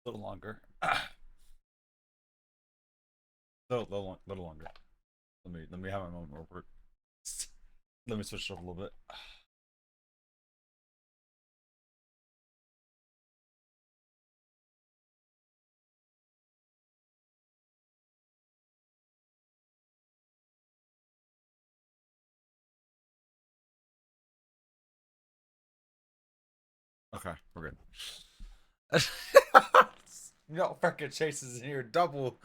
A little longer. Little longer. Let me have my moment real quick. Let me switch it up a little bit. Okay, we're good. No freaking chases in here double.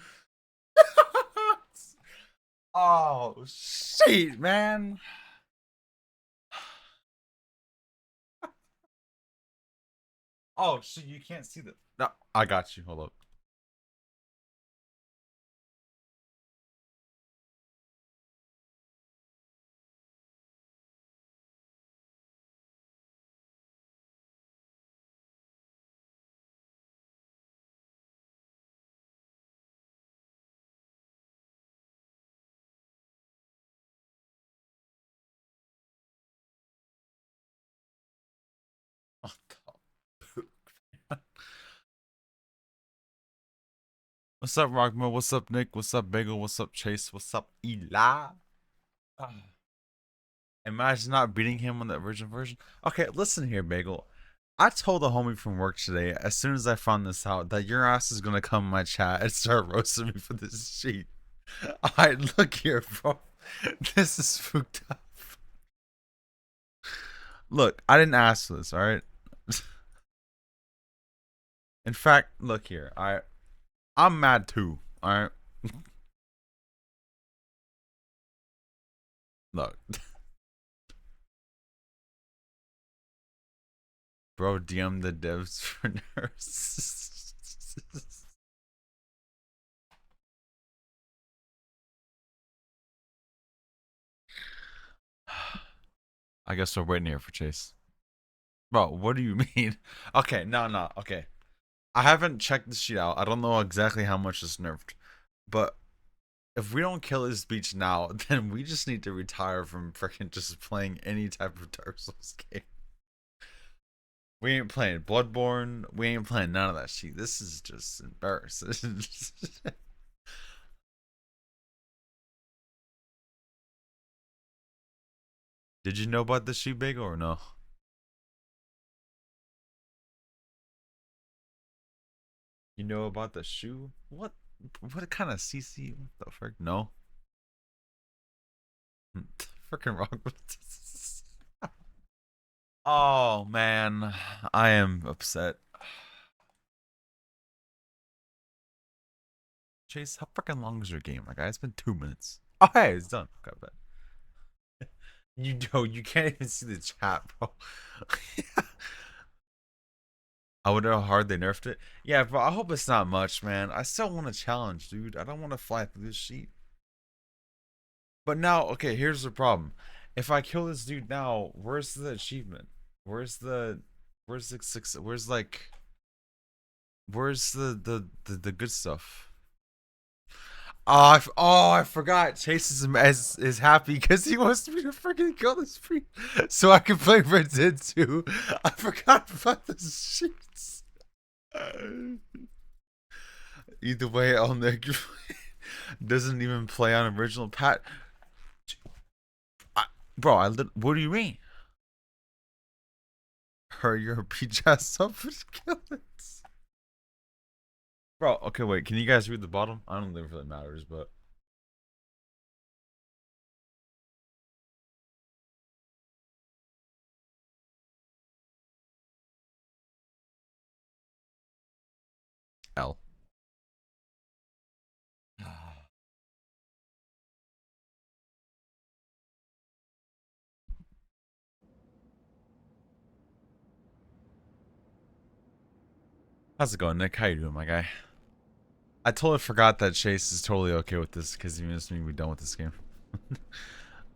Oh shit, man. Oh shit, you can't see the. No, I got you. Hold up. Oh, what's up, Rockmo? What's up, Nick? What's up, Bagel? What's up, Chase? What's up, Eli? Ah. Imagine not beating him on the original version. Okay, listen here, Bagel. I told a homie from work today, as soon as I found this out, that your ass is gonna come in my chat and start roasting me for this sheet. Alright, look here, bro. This is fucked up. Look, I didn't ask for this, alright? In fact, look here, alright? I'm mad too, alright? Look. Bro, DM the devs for nurses. I guess we're waiting here for Chase. Bro, what do you mean? Okay, no, okay. I haven't checked the sheet out. I don't know exactly how much is nerfed. But if we don't kill his speech now, then we just need to retire from freaking just playing any type of Dark Souls game. We ain't playing Bloodborne. We ain't playing none of that shit. This is just embarrassing. Did you know about the sheet bagel or no? You know about the shoe? What kind of CC? What the frick? No. Freaking wrong with this. Oh man, I am upset. Chase, how freaking long is your game? Like, it's been 2 minutes. Oh hey, it's done. Okay, bet. You can't even see the chat, bro. I wonder how hard they nerfed it. Yeah, bro, I hope it's not much, man. I still want to challenge, dude. I don't want to fly through this sheet. But now, okay, here's the problem. If I kill this dude now, where's the achievement? Where's the where's the success? Where's the good stuff? I forgot. Chase is happy because he wants me to freaking kill this free so I can play Red Dead 2. I forgot about the sheets. Either way, I'll make doesn't even play on original pat. Bro, what do you mean? Hurry your peach ass up and kill it. Bro, okay, wait. Can you guys read the bottom? I don't think it really matters, but L. How's it going, Nick? How you doing, my guy? I totally forgot that Chase is totally okay with this because he missed me. We done with this game.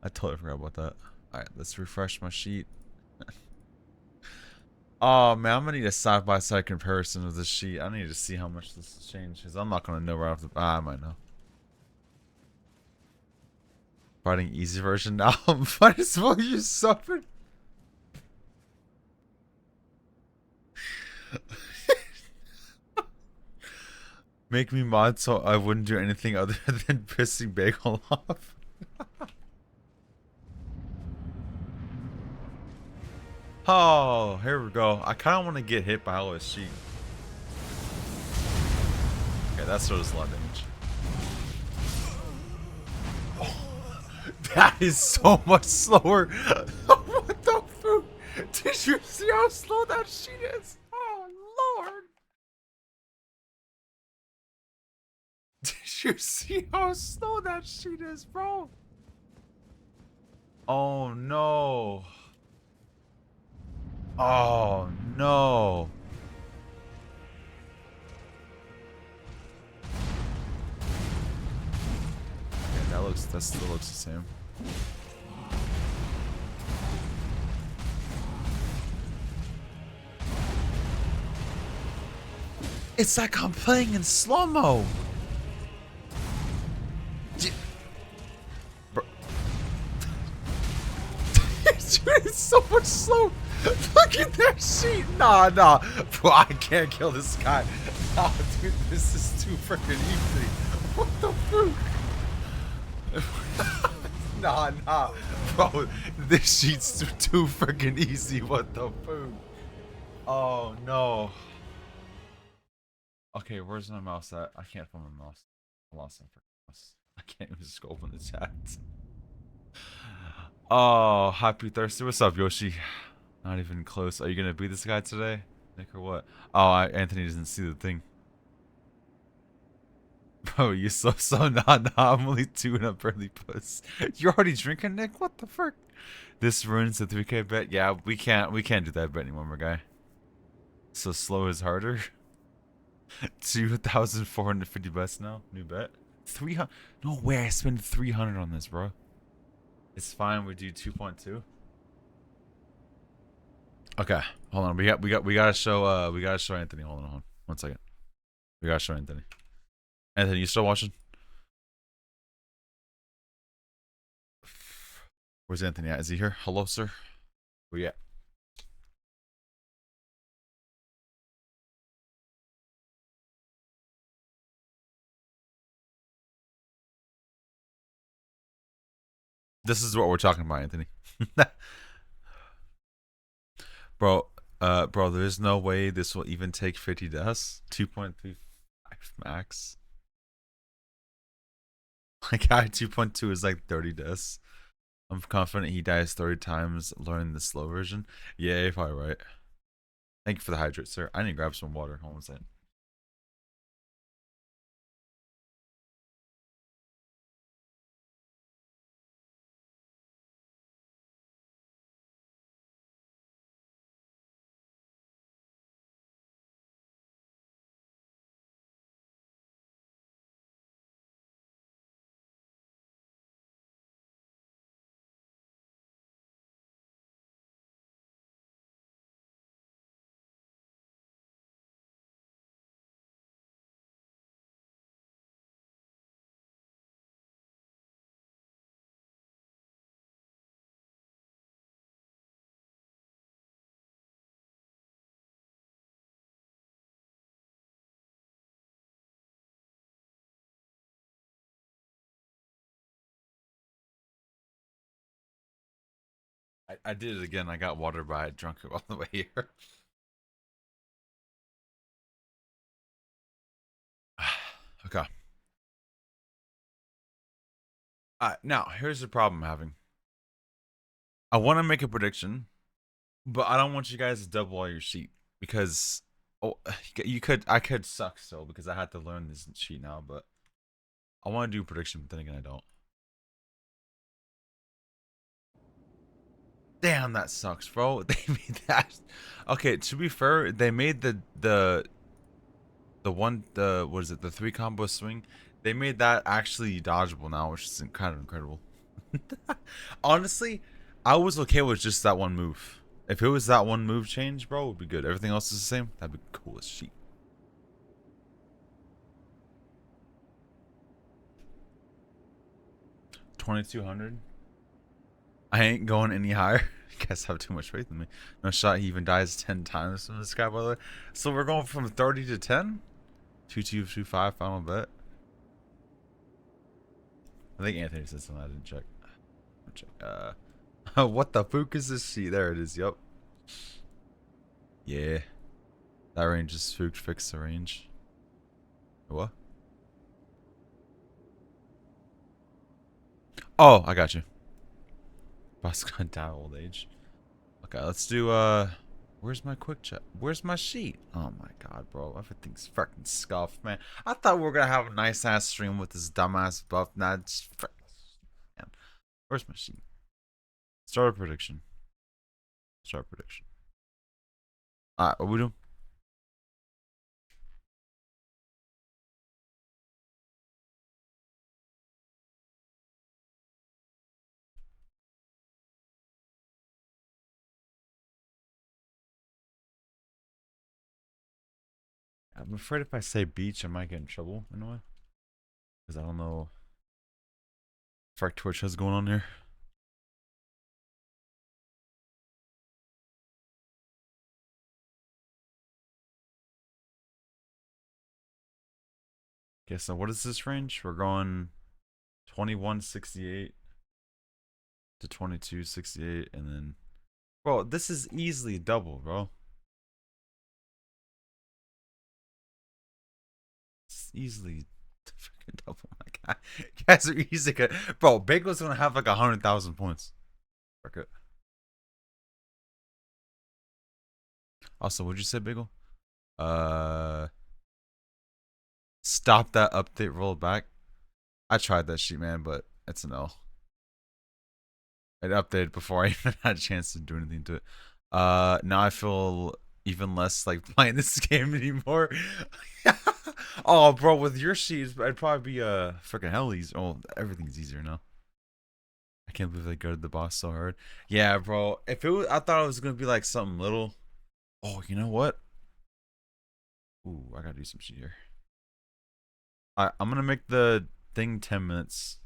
I totally forgot about that. All right, let's refresh my sheet. Oh man, I'm gonna need a side-by-side comparison of this sheet. I need to see how much this has changed because I'm not gonna know right off the. I might know. Fighting easy version now. Might as well use suffered. Make me mod so I wouldn't do anything other than pissing Bagel off. Oh, here we go. I kind of want to get hit by all this sheep. Okay, that sort of a lot of damage. Oh, that is so much slower. What the fuck? Did you see how slow that sheet is? Oh, Lord. Did you see how slow that sheet is, bro? Oh, no. Oh, no. Okay, that still looks the same. It's like I'm playing in slow-mo. It's so much slow. Look at that sheet. Nah. Bro, I can't kill this guy. Nah, dude, this is too freaking easy. What the fuck? Nah. Bro, this sheet's too freaking easy. What the fuck? Oh, no. Okay, where's my mouse at? I can't find my mouse. I lost my freaking mouse. I can't even scope in the chat. Oh, happy Thursday. What's up, Yoshi? Not even close. Are you gonna beat this guy today, Nick, or what? Oh, Anthony doesn't see the thing. Bro, you so nah. I'm only 2 and up early puss. You're already drinking, Nick? What the frick? This ruins the 3K bet. Yeah, we can't do that bet anymore, my guy. So slow is harder. 2,450 bets now. New bet. 300. No way. I spent 300 on this, bro. It's fine. We do 2.2. Okay, hold on. We gotta show Anthony. Hold on. 1 second. We gotta show Anthony. Anthony, you still watching? Where's Anthony at? Is he here? Hello, sir. Where you at? This is what we're talking about, Anthony. Bro, there's no way this will even take 50 deaths. 2.35 max. My guy 2.2 is like 30 deaths. I'm confident he dies 30 times learning the slow version. Yeah, you're probably right. Thank you for the hydrate, sir. I need to grab some water. Hold on a second. I did it again. I got water, but I drunk it all the way here. Okay. Now, here's the problem I'm having. I want to make a prediction, but I don't want you guys to double all your sheet because I could suck still because I had to learn this sheet now, but I want to do a prediction, but then again I don't. Damn, that sucks, bro. They made that. Okay, to be fair, they made the what is it? The 3 combo swing. They made that actually dodgeable now, which is kind of incredible. Honestly, I was okay with just that one move. If it was that one move change, bro, it would be good. Everything else is the same. That'd be cool as shit. $2,200. I ain't going any higher. You guys have too much faith in me. No shot he even dies 10 times from this guy, by the way. So we're going from 30 to 10? 2225 final bet. I think Anthony said something. I didn't check. What the fuck is this sheet? There it is. Yup. Yeah. That range is spooked. Fix the range. What? Oh, I got you. Boss gonna die of old age. Okay, let's do where's my quick check? Where's my sheet? Oh my god, bro. Everything's fucking scuffed, man. I thought we were gonna have a nice ass stream with this dumbass buff. Nah, it's man. Where's my sheet? Start a prediction. Start a prediction. Alright, what we doing? I'm afraid if I say beach, I might get in trouble in a way. Because I don't know what Twitch has going on here. Okay, so what is this range? We're going 2168 to 2268, and then, bro, this is easily double, bro. It's easily freaking double. My god, you guys are easy. Bro, Bagel's gonna have like 100,000 points. Okay. Also, what'd you say, Bagel? Uh, Stop that update. Roll back. I tried that sheet, man, but it's a no. It updated before I even had a chance to do anything to it. Now I feel even less like playing this game anymore. Oh, bro, with your sheets, it'd probably be freaking hell easy. Oh, everything's easier now. I can't believe they gutted the boss so hard. Yeah, bro. If it was, I thought it was gonna be like something little. Oh, you know what? Ooh, I gotta do some shit here. Alright, I'm gonna make the thing 10 minutes.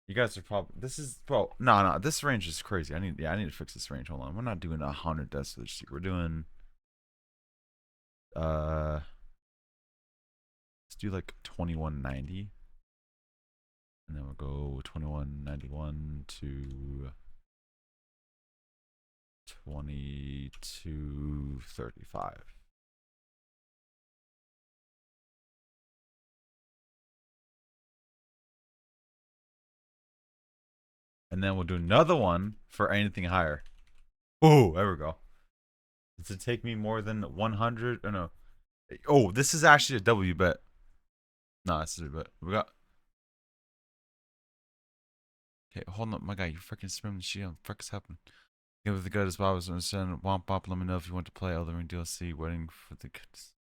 You guys are probably bro. No, this range is crazy. I need to fix this range. Hold on. We're not doing 100 deaths for this shit. We're doing let's do like 2190. And then we'll go 2191 to 2235. And then we'll do another one for anything higher. Oh, there we go. Does it take me more than 100? Oh, no. Oh, this is actually a W bet. No, this is a bet. We got. Okay, hold on, my guy. You freaking spamming the shit. What the fuck is happening? Give it the good as Bob was understand. Womp Bop, let me know if you want to play Elden Ring DLC. Waiting for the goodness.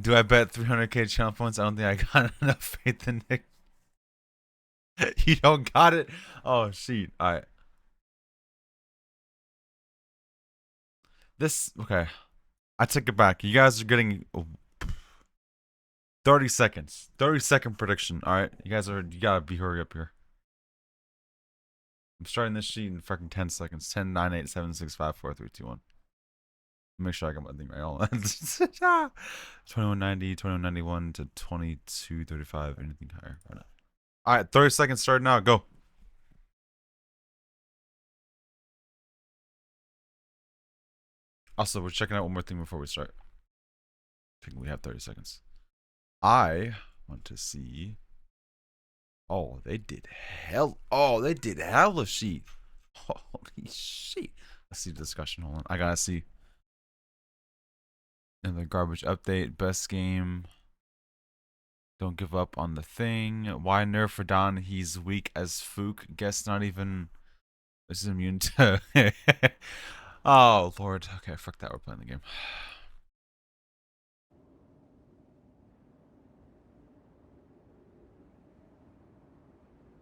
Do I bet 300k channel points? I don't think I got enough faith in Nick. You don't got it? Oh, shit. Alright. Okay. I take it back. You guys are getting 30 seconds. 30-second prediction. Alright. You gotta be hurry up here. I'm starting this sheet in fucking 10 seconds. 10, 9, 8, 7, 6, 5, 4, 3, 2, 1. Make sure I got my thing right. Hold on. 2190, 2191 to 2235. Anything higher. Right now. Alright, 30 seconds starting now. Go. Also, we're checking out one more thing before we start. I think we have 30 seconds. I want to see. Oh, they did hell. Oh, they did hell of sheet. Holy shit. Let's see the discussion. Hold on. I gotta see. And the garbage update. Best game. Don't give up on the thing. Why nerf for Don? He's weak as Fook. Guess not even. This is immune to. Oh, Lord. Okay, fuck that. We're playing the game.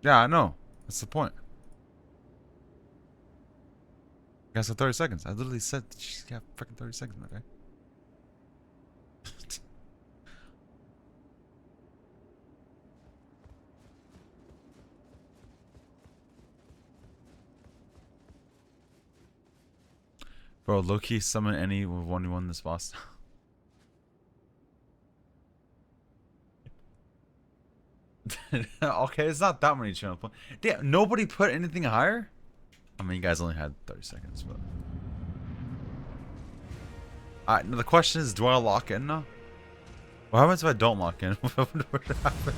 Yeah, I know. That's the point. You guys have 30 seconds. I literally said she's got freaking 30 seconds, my guy. Bro, low-key summon any with 1v1 this boss. Okay, it's not that many channel points. Damn, nobody put anything higher? I mean, you guys only had 30 seconds, but... Alright, now the question is, do I lock in now? What happens if I don't lock in? What would happen?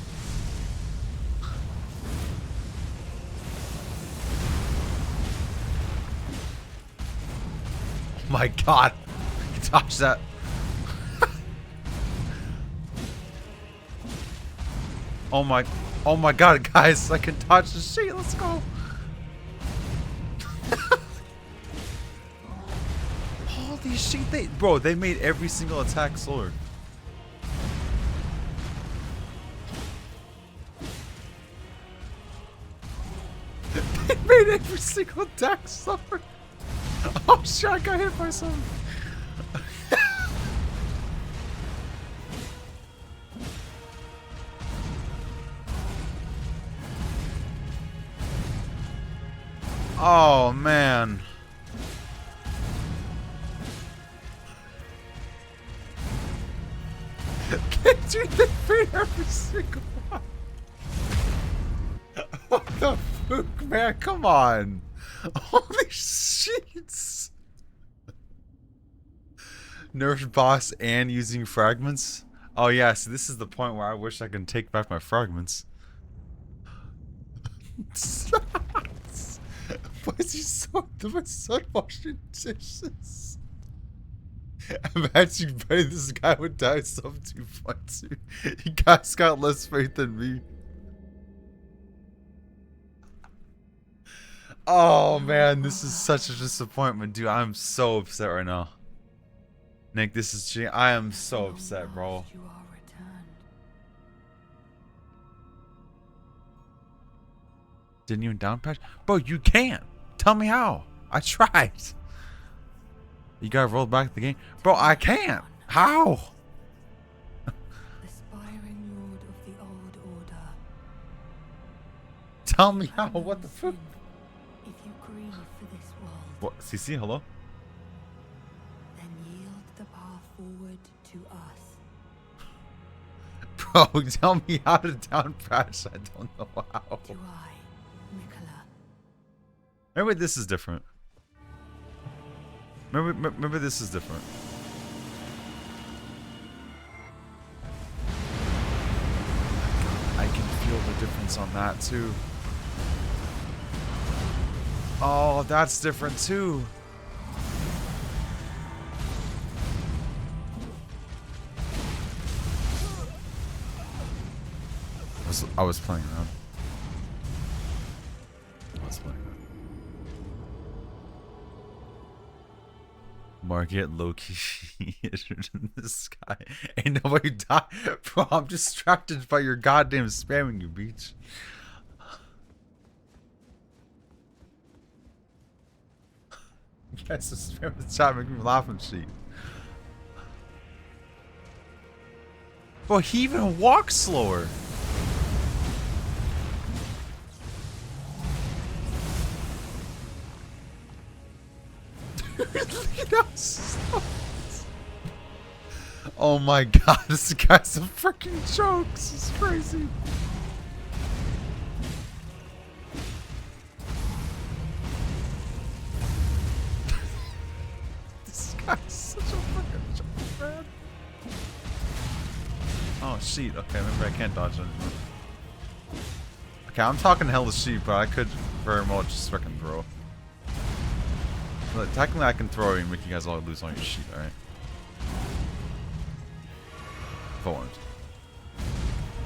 Oh my god! I can dodge that. Oh my god, guys! I can dodge the sheet. Let's go. Holy shit! Bro, they made every single attack slower. They made every single attack slower. Oh shit! I got hit by something. Oh man. Dude, they made every single one. What the fuck, man? Come on. Holy sheets. Nerfed boss and using fragments? Oh yeah, so this is the point where I wish I could take back my fragments. Why is he so washing dishes? Imagine betting this guy would die sub 2.2. You guys got less faith than me. Oh man, this is such a disappointment, dude. I'm so upset right now. Nick, this is cheating. I am so upset, bro. Didn't even down patch? Bro, you can't. Tell me how. I tried. You gotta roll back the game. Bro, I can't. How? Aspiring lord of the old order. Tell me how. What the fuck? If you grieve for this world, What? CC, hello? then yield the path forward to us. Bro, tell me how to down patch. I don't know how. To I, Nicola. Maybe this is different. Maybe this is different. I can feel the difference on that too. Oh, that's different too. I was playing around. Market low-key in the sky. Ain't nobody die. Bro, I'm distracted by your goddamn spamming, you beach. You guys just spam the chat, making me laugh and shit. Bro, he even walks slower. Oh my god, this guy's a freaking joke. This is crazy. This guy's such a freaking joke, man. Oh shit, okay, maybe I can't dodge anymore. Okay, I'm talking hella sheep, but I could very much just freaking throw. But technically I can throw and make you guys all lose on your sheet, alright? If I wanted.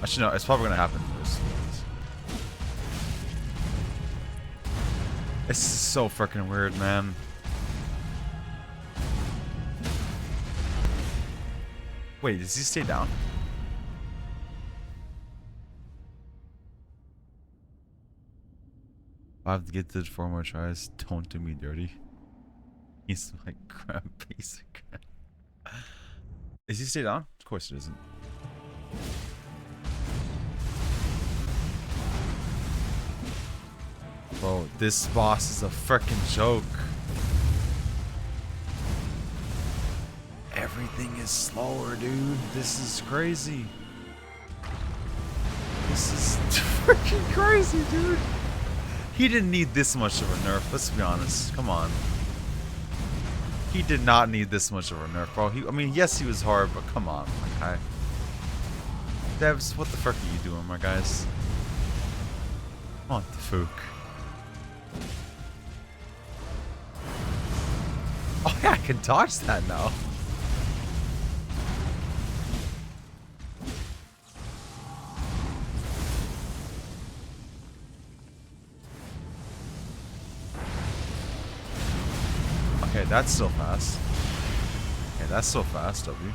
Actually no, it's probably gonna happen first. This is so freaking weird, man. Wait, does he stay down? I have to get to 4 more tries. Don't do me dirty. He's like crap, basic. Is he stay down? Of course it isn't. Bro, this boss is a freaking joke. everything is slower, dude. This is crazy. This is freaking crazy, dude. He didn't need this much of a nerf, let's be honest. Come on. He did not need this much of a nerf, bro. I mean, yes, he was hard, but come on, my guy. Devs, what the fuck are you doing, my guys? What the fuck? Oh yeah, I can dodge that now. Okay, that's still fast. Okay, that's so fast, W.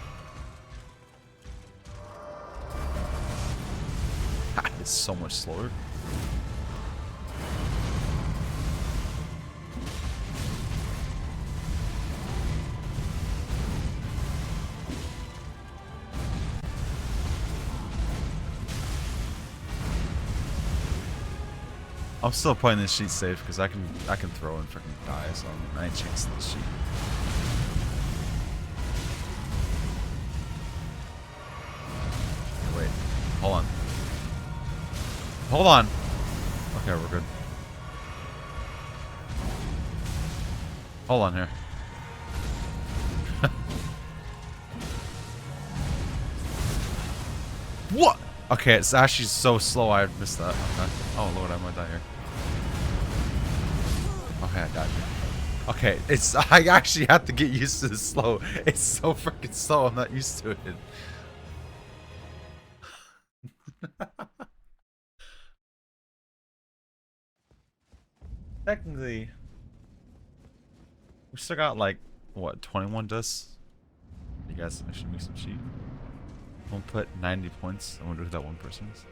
It's so much slower. I'm still playing this sheet safe because I can throw and freaking die, so I ain't chasing this sheet. Wait, hold on. Hold on. Okay, we're good. Hold on here. What? Okay, it's actually so slow. I missed that. Okay. Oh lord, I might die here. Okay, I died here. Okay, it's I actually have to get used to this slow. It's so freaking slow. I'm not used to it. Technically, we still got like what 21 dust. You guys should make some cheat. We'll put 90 points. I wonder who that one person is.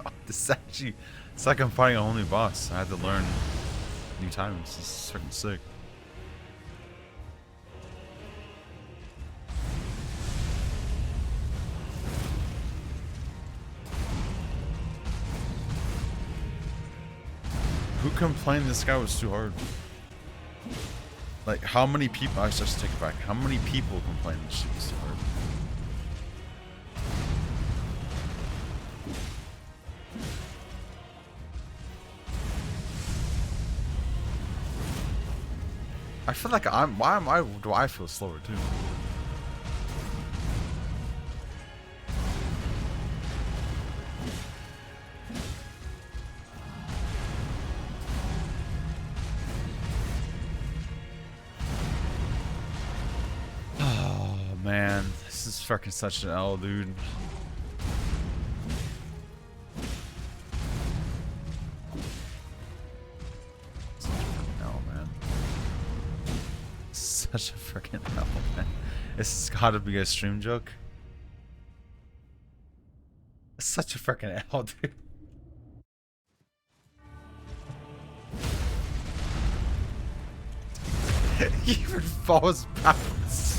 Oh, this is actually, it's like I'm fighting a whole new boss. I had to learn new timings. This is freaking sick. Who complained this guy was too hard? Like, how many people... I just take it back. How many people complained this shit was too hard? I feel like I'm... Why do I feel slower, too? Man, this is fucking such an L, dude. Such a freaking L, man. Such a freaking L, man. This has gotta be a stream joke. It's such a freaking L, dude. He even falls backwards.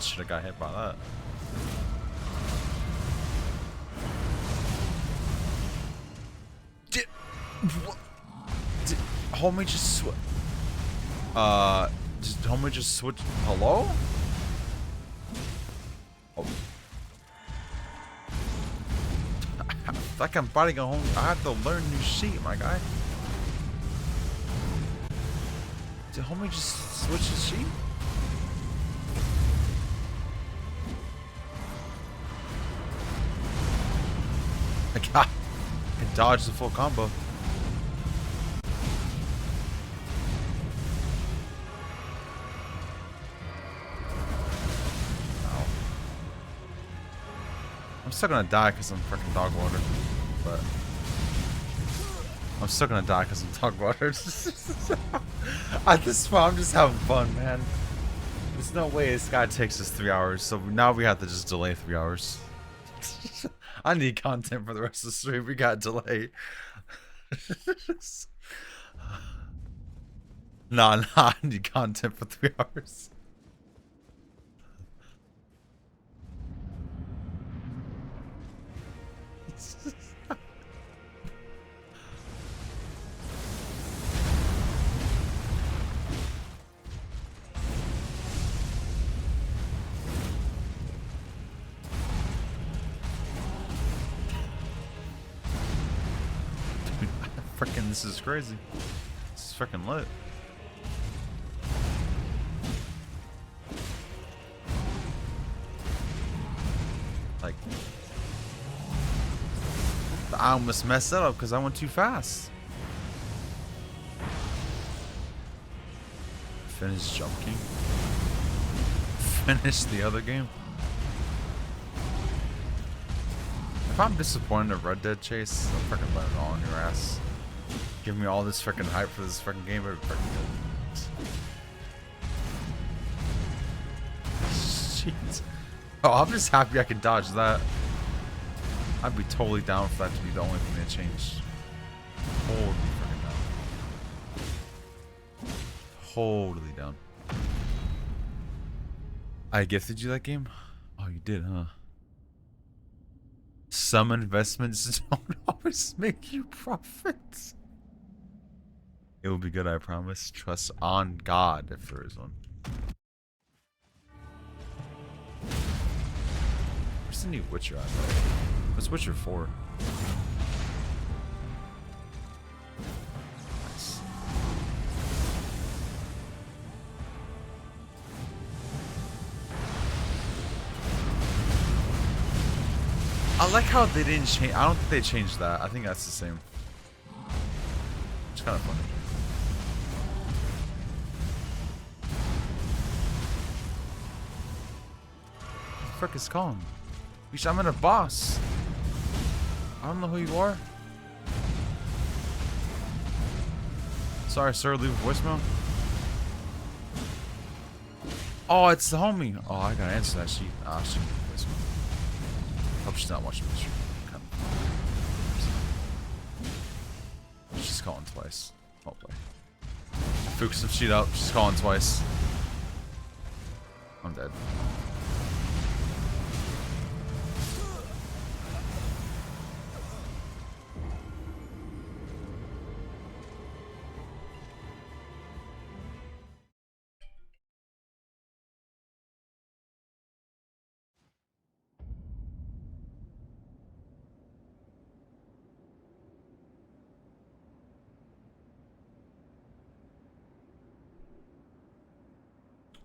Should have got hit by that. Did homie just switch? Did homie just switch? Hello? Oh. Like I'm fighting a homie. I have to learn new shit, my guy. Did homie just switch his sheet? I can dodge the full combo. Ow. I'm still gonna die because I'm freaking dog water, but I'm still gonna die because I'm talking about her. At this point, I'm just having fun, man. There's no way this guy takes us 3 hours, so now we have to just delay 3 hours. I need content for the rest of the stream. We got delay. Nah, I need content for 3 hours. Freaking, this is crazy. This is freaking lit. Like, I almost messed that up because I went too fast. Finish Jump King. Finish the other game. If I'm disappointed at Red Dead Chase, I'll freaking let it all on your ass. Give me all this freaking hype for this freaking game, it'd be freaking good. Jeez. Oh, I'm just happy I can dodge that. I'd be totally down for that to be the only thing that changed. Totally freaking down. Totally down. I gifted you that game? Oh, you did, huh? Some investments don't always make you profits. It will be good, I promise. Trust on God if there is one. Where's the new Witcher at, though? What's Witcher 4? Nice. I like how they didn't change. I don't think they changed that. I think that's the same. It's kind of funny. What the frick is calling? Bitch, I'm in a boss. I don't know who you are. Sorry, sir. Leave a voicemail. Oh, it's the homie. Oh, I gotta answer that. She leave a voicemail. Hope she's not watching the stream. She's calling twice. Oh boy. Fuchs some shit up. She's calling twice. I'm dead.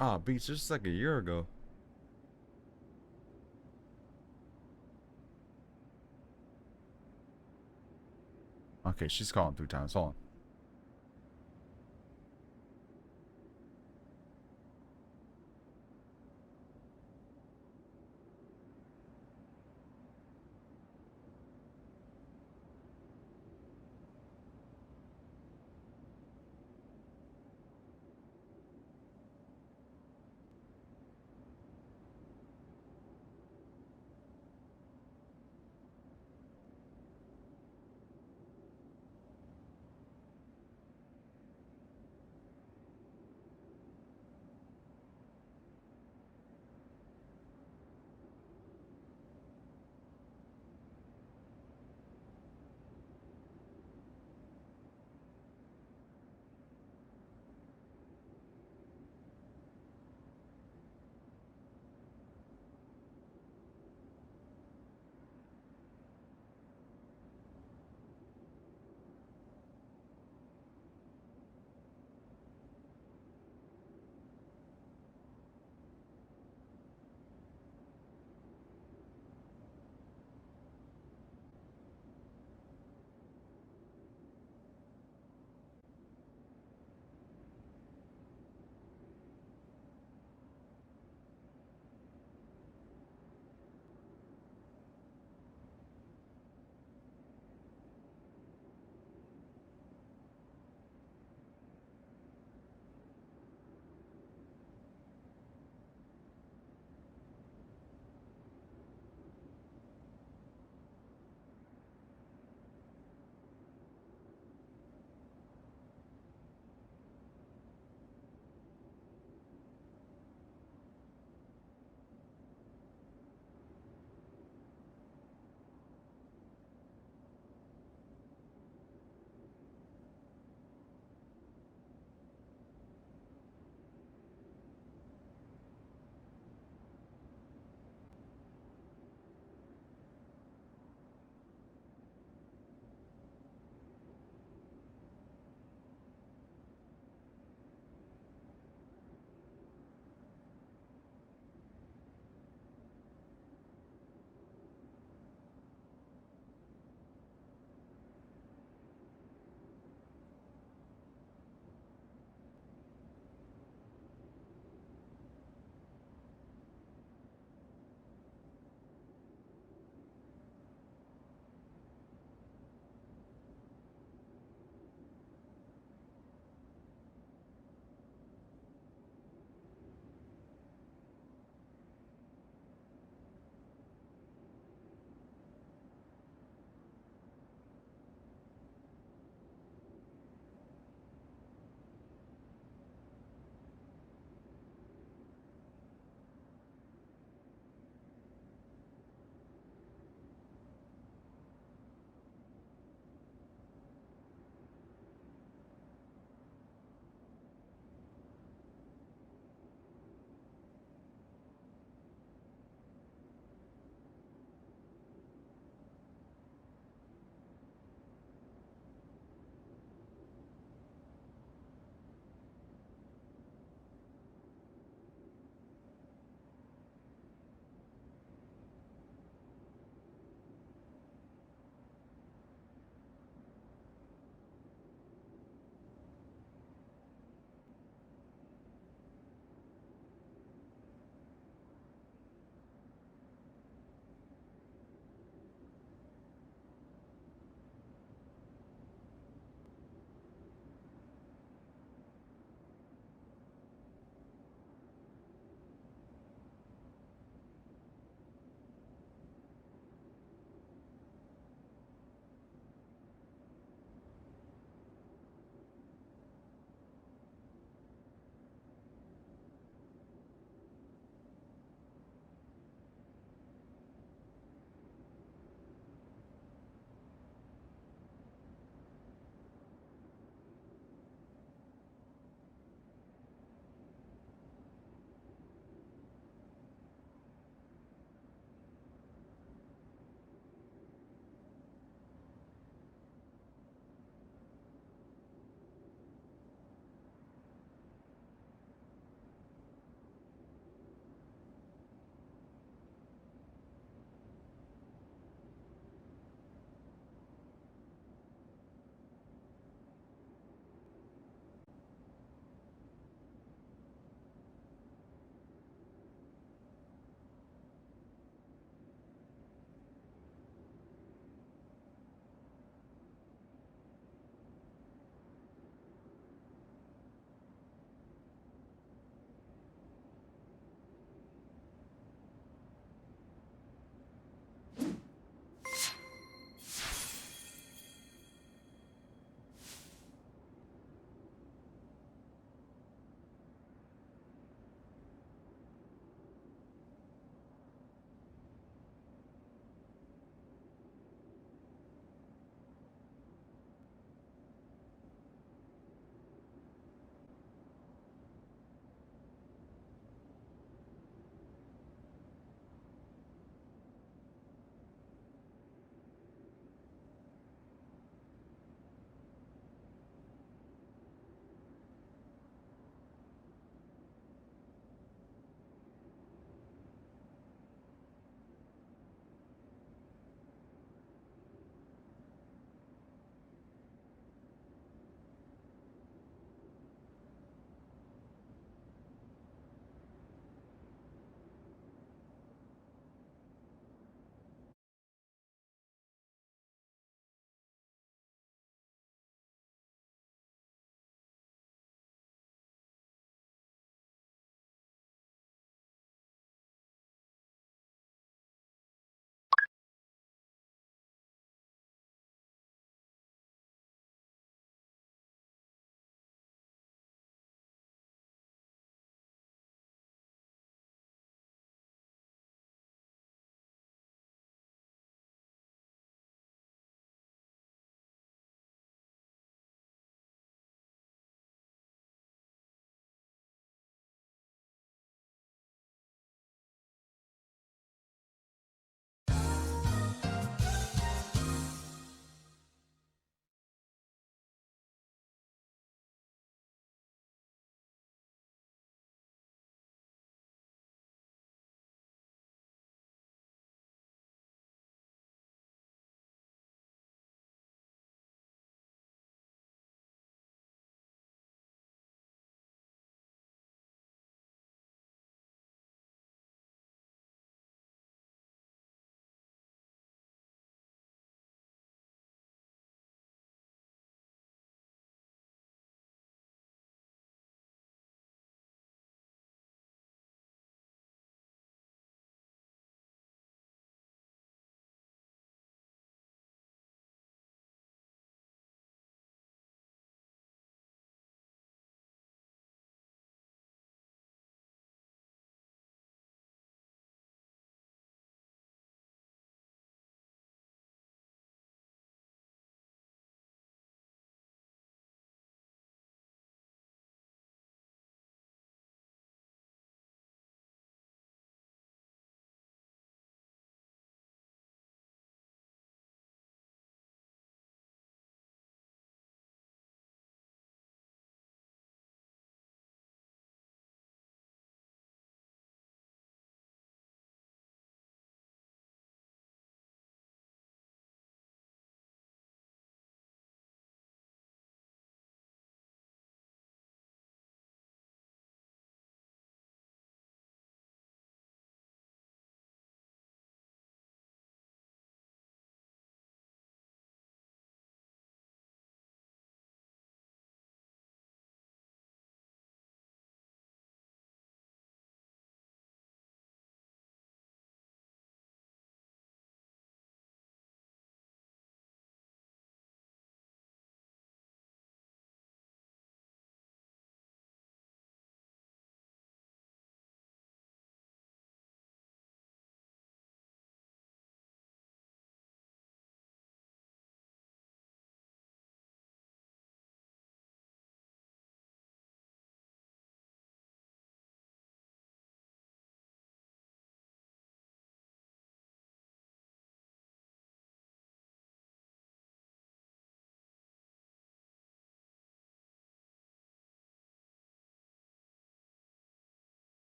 Ah, Beats, just like a year ago. Okay, she's calling 3 times. Hold on.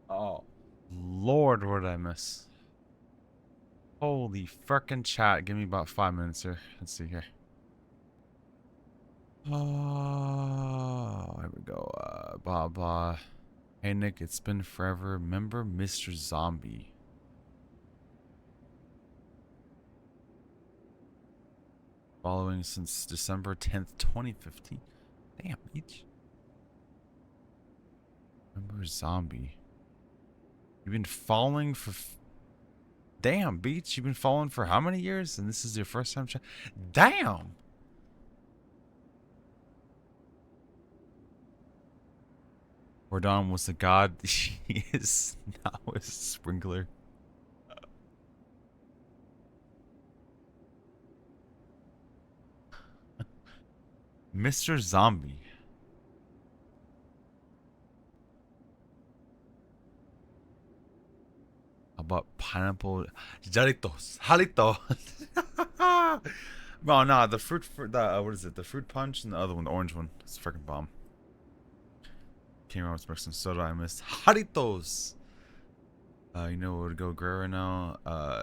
Oh, Lord, what did I miss? Holy frickin' chat. Give me about 5 minutes here. Let's see here. Oh, here we go. Blah, blah. Hey, Nick, it's been forever. Remember Mr. Zombie? Following since December 10th, 2015. Damn, each. Remember Zombie? You've been following for. Damn, Beach. You've been following for how many years? And this is your first time. Damn! Wardon was the god. He is now a sprinkler. Mr. Zombie. How about pineapple? Jalitos. Jalito. No, no, the the what is it? The fruit punch and the other one, the orange one. It's a freaking bomb. Came around with some soda. I missed Jalitos. You know where to go, Guerrero now.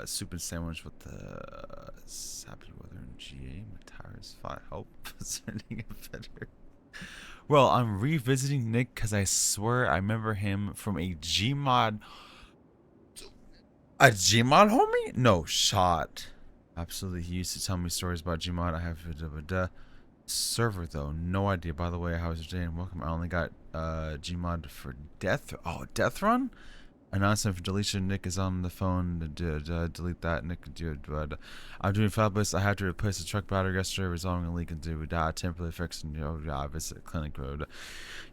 Soup and sandwich with the sappy weather in GA. My tires fly. Help sending it better. Well, I'm revisiting Nick because I swear I remember him from a Gmod. A Gmod homie? No shot. Absolutely, he used to tell me stories about Gmod. I have a server though, no idea. By the way, how was your day and welcome. I only got Gmod for Death. Oh, Death Run. Announcement for deletion. Nick is on the phone. Delete that. Nick, I'm doing fabulous. I had to replace the truck battery yesterday, resolving a leak and do temporarily fixing. Visit clinic road.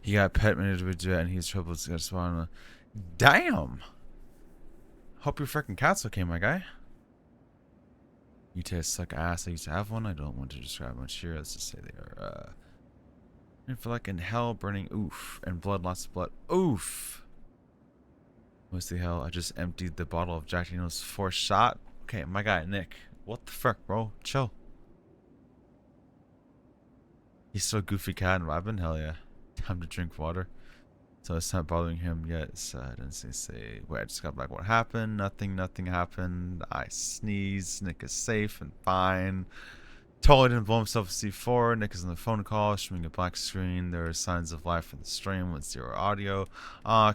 He got pet managed and he's trouble to get spawn. Damn. Hope your freaking cat's okay, my guy. You taste suck ass. I used to have one. I don't want to describe much here. Let's just say they are I feel like in hell, burning. Oof, and blood, lots of blood. Oof. What's the hell? I just emptied the bottle of Jack Daniels for shot. Okay, my guy Nick. What the frick, bro? Chill. He's still goofy cat and vibing. Hell yeah. Time to drink water. So it's not bothering him yet. So I didn't say. Wait, I just got back. What happened? Nothing. Nothing happened. I sneezed. Nick is safe and fine. Totally didn't blow himself with C4. Nick is on the phone call, showing a black screen. There are signs of life in the stream with zero audio.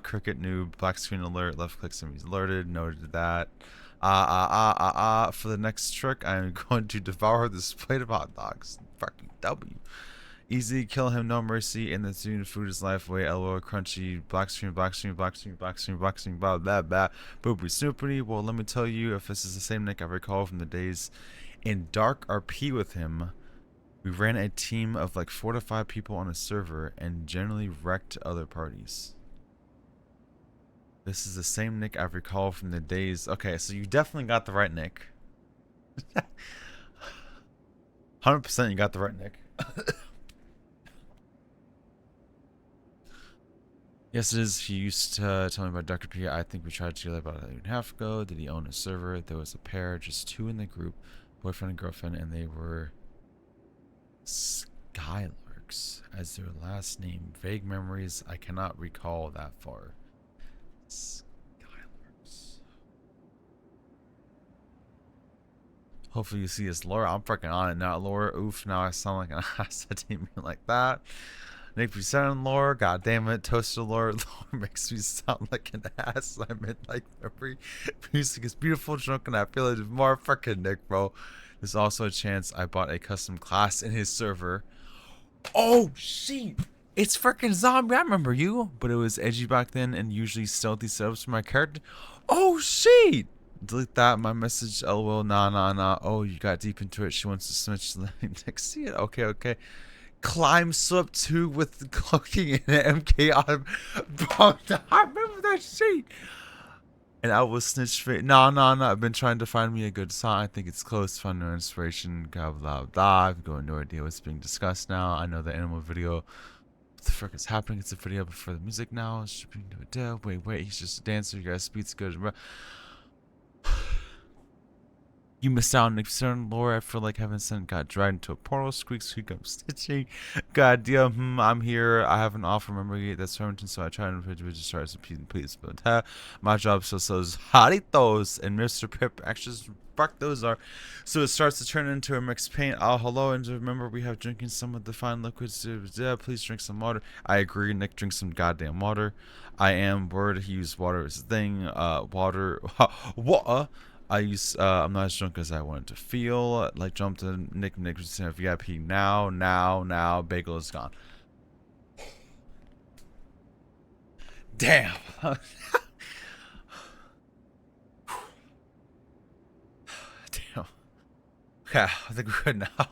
Cricket noob, black screen alert, left click, somebody's alerted, noted that. For the next trick, I am going to devour this plate of hot dogs. Fucking W. Easy, kill him, no mercy, and the student food is life away, LOL, crunchy, black screen, black screen, black screen, black screen, black screen, blah, blah, blah, boopy, snoopity. Well, let me tell you, if this is the same Nick I recall from the days in Dark RP with him, we ran a team of like 4 to 5 people on a server and generally wrecked other parties. This is the same Nick I recall from the days. Okay, so you definitely got the right Nick. 100% you got the right Nick. Yes, it is. He used to tell me about Dr. P. I think we tried together about a year and a half ago. Did he own a server? There was a pair, just 2 in the group, boyfriend and girlfriend, and they were Skylarks as their last name. Vague memories. I cannot recall that far. Skylarks. Hopefully you see us, Laura. I'm freaking on it now, Laura. Oof, now I sound like an ass. I didn't mean like that. Nick Buchanan, Laura. God damn it. Toaster Laura. Laura makes me sound like an ass. I meant like every music is beautiful, drunk, and I feel it more. Freaking Nick, bro. There's also a chance I bought a custom class in his server. Oh, shit. It's freaking Zombie. I remember you. But it was edgy back then and usually stealthy setups for my character. Oh, shit. Delete that. My message. LOL. Nah. Oh, you got deep into it. She wants to switch the next. See it. Okay. Climb slip 2 with cloaking and an MK on. Bro, I remember that shit. And I was snitch fit. No. I've been trying to find me a good song. I think it's close, fun, no inspiration. Blah, blah, blah. I've got no idea what's being discussed now. I know the animal video. What the frick is happening? It's a video before the music now. Shipping to a dev. Wait. He's just a dancer. You guys' beats good. You missed out on certain lore. I feel like heaven sent got dragged into a portal. Squeak, squeak, I'm stitching. God damn, I'm here. I have an offer memory that's Hermiton, so I try to just start some please. But my job still says Haritos and Mr. Pip. Actually, fuck those are. So it starts to turn into a mixed paint. Hello, and remember we have drinking some of the fine liquids. Yeah, please drink some water. I agree, Nick. Drink some goddamn water. I am word. He used water as a thing. Water. Water. I'm not as drunk as I wanted to feel. Like jumped in Nick VIP now. Bagel is gone. Damn. Damn. Okay, I think we're good now.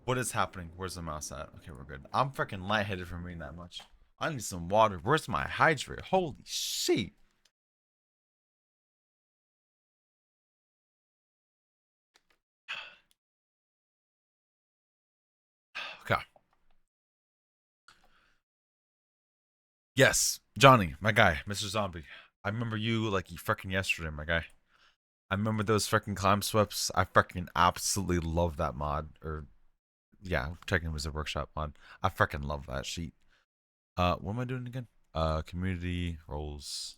What is happening? Where's the mouse at? Okay, we're good. I'm freaking lightheaded from reading that much. I need some water. Where's my hydrate? Holy shit. Okay. Yes, Johnny, my guy, Mr. Zombie. I remember you like you freaking yesterday, my guy. I remember those freaking climb sweeps. I freaking absolutely love that mod. Or yeah, technically it was a workshop mod. I freaking love that sheet. What am I doing again? Community roles.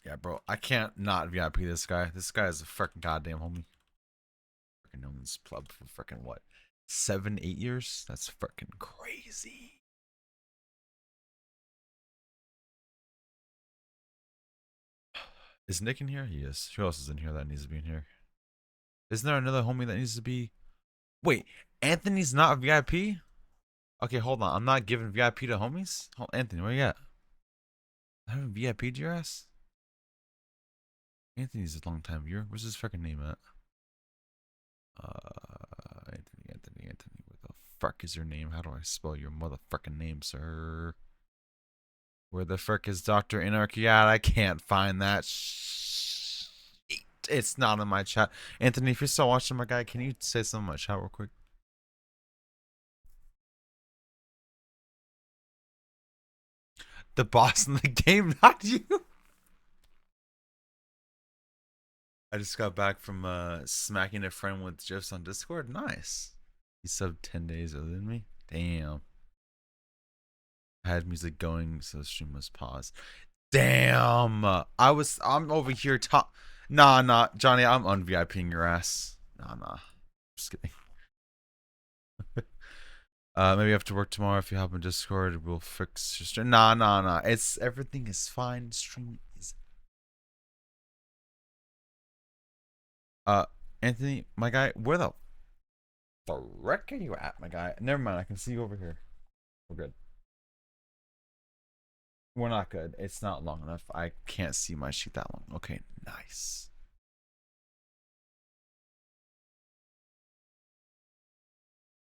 Yeah, bro, I can't not VIP this guy. This guy is a freaking goddamn homie. Freaking known this club for freaking what? 7, 8 years? That's freaking crazy. Is Nick in here? He is. Who else is in here that needs to be in here? Isn't there another homie that needs to be? Wait, Anthony's not VIP? Okay, hold on. I'm not giving VIP to homies? Anthony, where you at? I haven't VIP'd your ass? Anthony's a long time viewer. Where's his freaking name at? Anthony. What the fuck is your name? How do I spell your motherfucking name, sir? Where the frick is Dr. Anarchy at? I can't find that. It's not in my chat. Anthony, if you're still watching, my guy, can you say something in my chat real quick? The boss in the game, not you. I just got back from smacking a friend with GIFs on Discord. Nice. He subbed 10 days earlier than me. Damn. I had music going, so the stream was paused. Damn. I'm over here Nah, Johnny, I'm un-VIPing your ass. Nah. Just kidding. Maybe after work tomorrow, if you hop in Discord, we'll fix your stream. Nah. Everything is fine. Stream is. Anthony, my guy, where the frick are you at, my guy? Never mind, I can see you over here. We're good. We're not good. It's not long enough. I can't see my sheet that long. Okay, nice.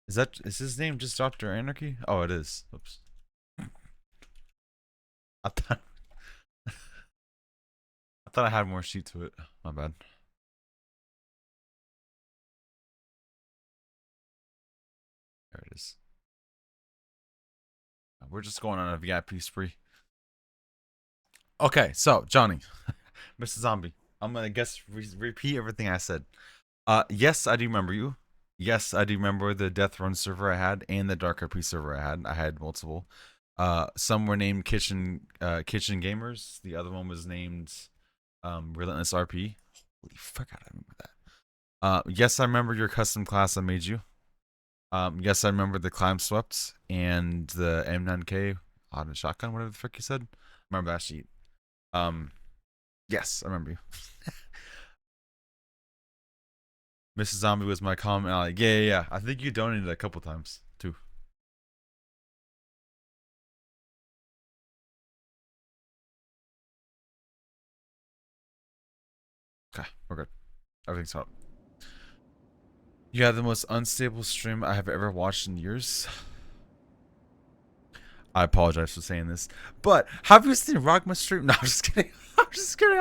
Is his name just Dr. Anarchy? Oh, it is. Oops. I thought I had more sheet to it. My bad. There it is. We're just going on a VIP spree. Okay, so Johnny, Mr. Zombie, I'm gonna repeat everything I said. Yes, I do remember you. Yes, I do remember the Death Run server I had and the Dark RP server I had. I had multiple. Some were named Kitchen Gamers. The other one was named Relentless RP. Holy fuck, I remember that. Yes, I remember your custom class I made you. Yes, I remember the climb swept and the M9K auto shotgun, whatever the frick you said. I remember that sheet. Yes, I remember you. Mrs. Zombie was my comment ally. Yeah. I think you donated a couple times too. Okay, we're good. Everything's up. You have the most unstable stream I have ever watched in years. I apologize for saying this, but have you seen Rogma stream? No, I'm just kidding. I'm just kidding.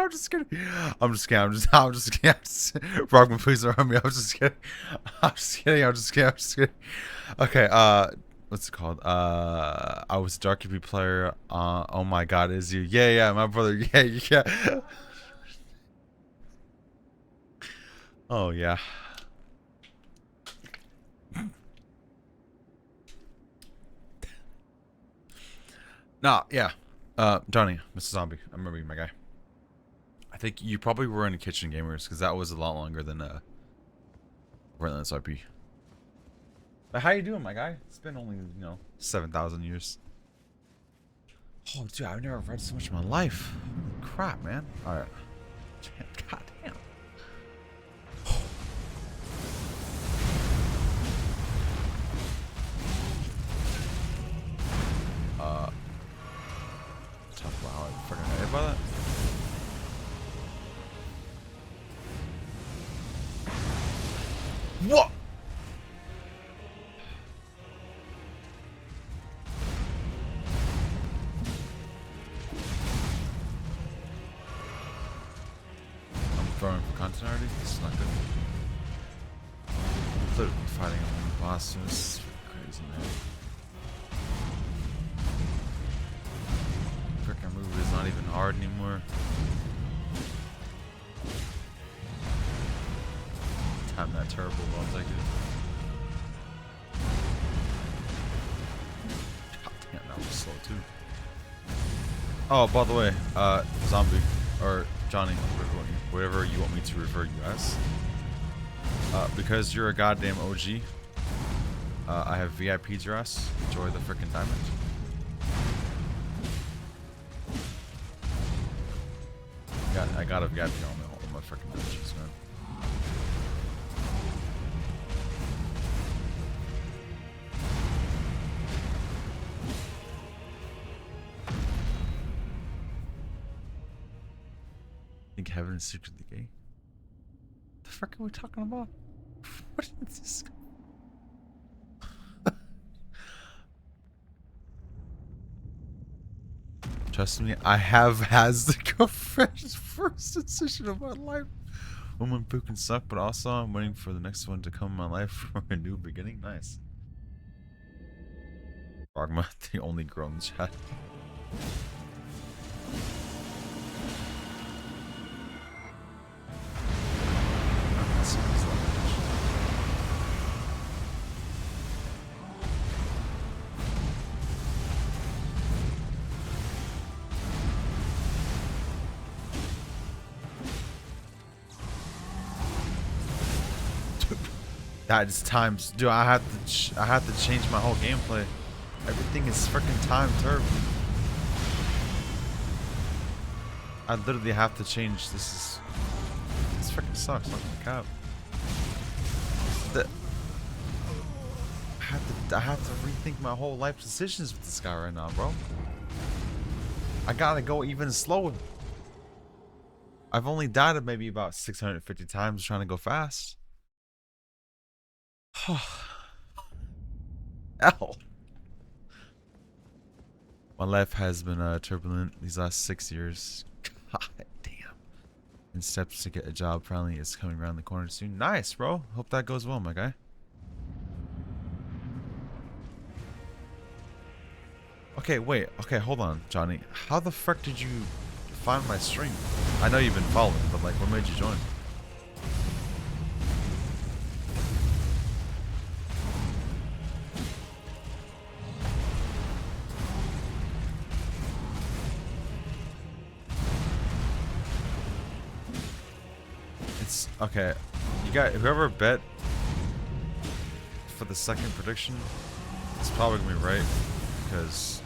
Rogma, please don't hurt me. I'm just kidding. Okay, what's it called? I was a Dark EP player. Oh my God, is you? Yeah, my brother. Yeah. Oh yeah. Nah, yeah. Johnny, Mr. Zombie. I remember you, my guy. I think you probably were in Kitchen Gamers because that was a lot longer than Relentless RP. But how you doing, my guy? It's been only 7,000 years. Oh, dude, I've never read so much in my life. Crap, man. All right. God damn. Uh, talk about how I fucking hate about that. What? I'm throwing for content already. This is not good. Literally fighting one of the bosses. Crazy, man. Frickin' move is not even hard anymore. Time that terrible, but I'll take it. God damn, that was slow too. Oh, by the way, Zombie, or Johnny, whatever you want me to refer you as. Because you're a goddamn OG, I have VIP dress. Enjoy the frickin' diamond. I got a VIP on my frickin' dungeons, man. Think heaven is secretly gay? The frick are we talking about? What is this? Trust me, I have has the girlfriend's first decision of my life. Woman poo can suck, but also I'm waiting for the next one to come in my life for a new beginning. Nice. Rogma, the only girl in the chat. That is times, dude. I have to change my whole gameplay. Everything is freaking time turb. I literally have to change. This freaking sucks. Fucking cap. I have to rethink my whole life decisions with this guy right now, bro. I gotta go even slower. I've only died maybe about 650 times trying to go fast. Hell. My life has been turbulent these last 6 years. God damn. And steps to get a job finally is coming around the corner soon. Nice, bro. Hope that goes well, my guy. Okay, wait. Okay, hold on, Johnny. How the frick did you find my stream? I know you've been following, but like, what made you join? It's okay. You got whoever bet for the second prediction. It's probably gonna be right because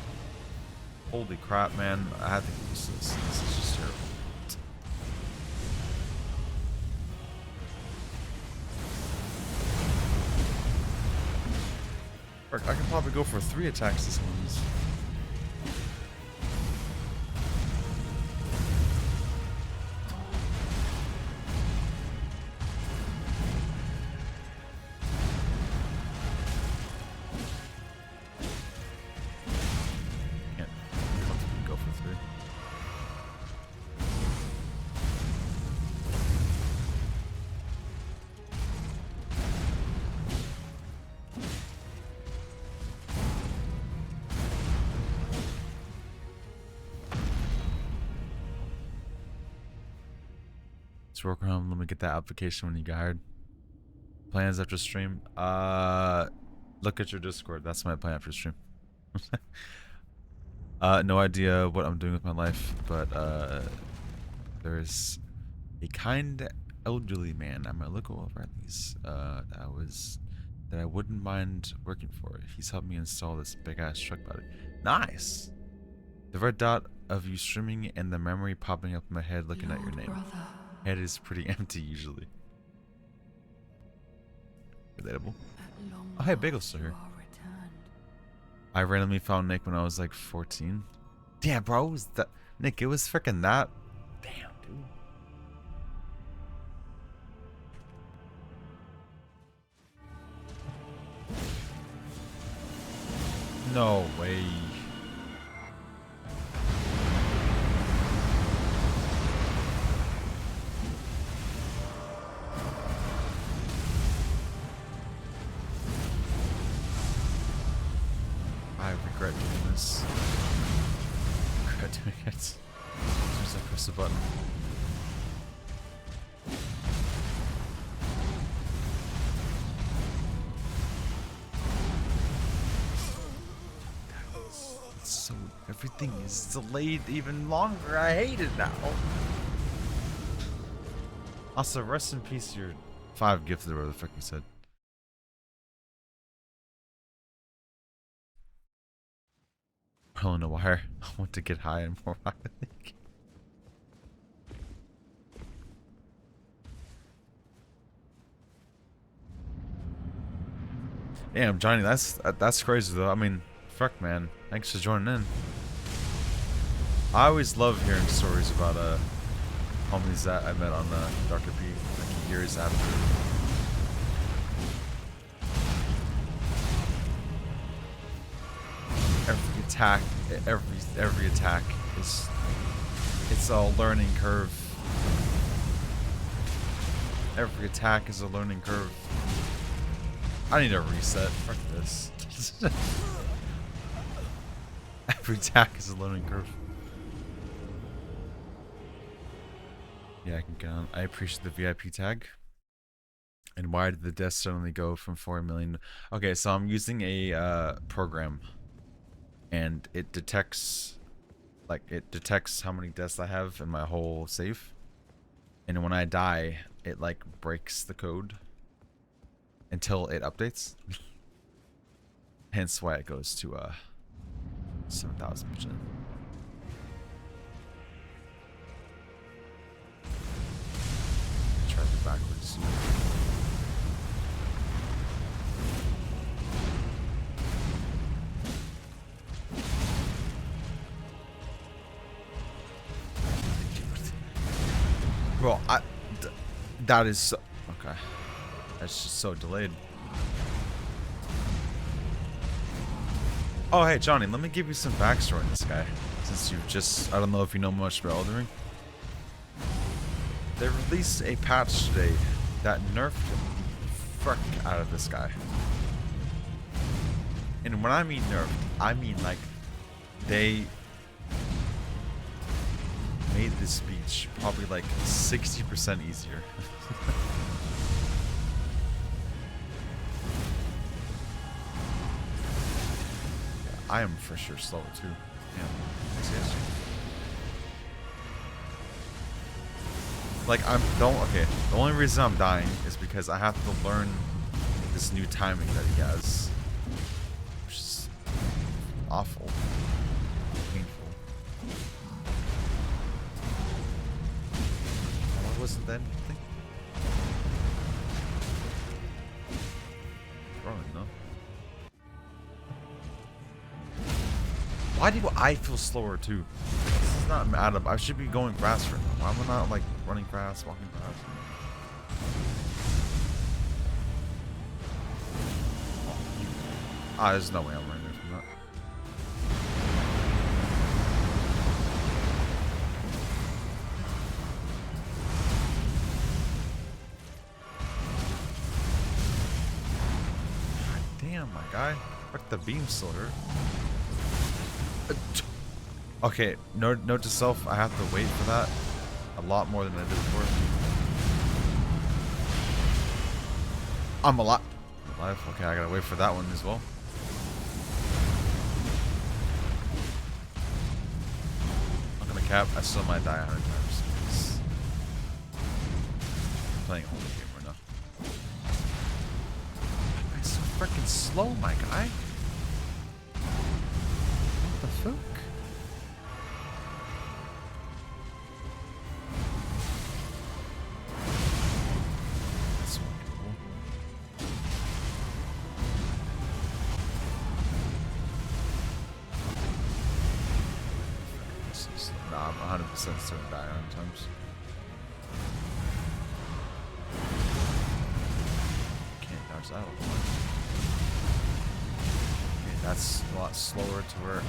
holy crap, man! I have to get used to this. This is just terrible. Frick, I can probably go for 3 attacks this one. To work around, let me get that application when you get hired. Plans after stream? Look at your Discord. That's my plan after stream. No idea what I'm doing with my life, but there's a kind elderly man at my local Riley's that I wouldn't mind working for. He's helped me install this big ass truck body. Nice. The red dot of you streaming and the memory popping up in my head looking at your name. Head is pretty empty usually. Relatable. Oh hey, Bagel's still here. I randomly found Nick when I was like 14. Damn, bro, it was that Nick? It was freaking that. Damn, dude. No way. I regret doing this. I regret doing it. As soon as I press the button. It's so everything is delayed even longer. I hate it now. Also, rest in peace, your 5 gifted, or whatever the fuck you said. I don't know why. I want to get high and more high, I think. Damn, Johnny, that's crazy though. I mean, fuck, man. Thanks for joining in. I always love hearing stories about homies that I met on Dr. B like years after. Every attack is it's a learning curve. Every attack is a learning curve. I need a reset. Fuck this. Every attack is a learning curve. Yeah, I can get on. I appreciate the VIP tag. And why did the death suddenly go from 4 million? Okay, so I'm using a program. And it detects how many deaths I have in my whole save. And when I die, it like breaks the code until it updates. Hence why it goes to 7,000%. Try it backwards. Bro, that is so, okay. That's just so delayed. Oh, hey, Johnny, let me give you some backstory on this guy. Since you've just, I don't know if you know much about Elden Ring. They released a patch today that nerfed the frick out of this guy. And when I mean nerfed, I mean like they made this speech probably like 60% easier. I am for sure slower too. Yeah. Like okay. The only reason I'm dying is because I have to learn this new timing that he has, which is awful, painful. What was it then? No. Why do I feel slower too? This is not mad. I should be going faster. Why am I not like running fast, walking fast? There's no way I'm running from that. God damn, my guy. Fuck, the beam still hurt. Okay, note to self, I have to wait for that a lot more than I did before. I'm alive. Alive? Okay, I gotta wait for that one as well. I'm gonna cap. I still might die 100 times. I'm playing a whole game right now. I'm so freaking slow, my guy. What the fuck? That's so cool. Nah, I'm 100% certain die 100 times. Can't dodge that one. Okay, that's a lot slower to where.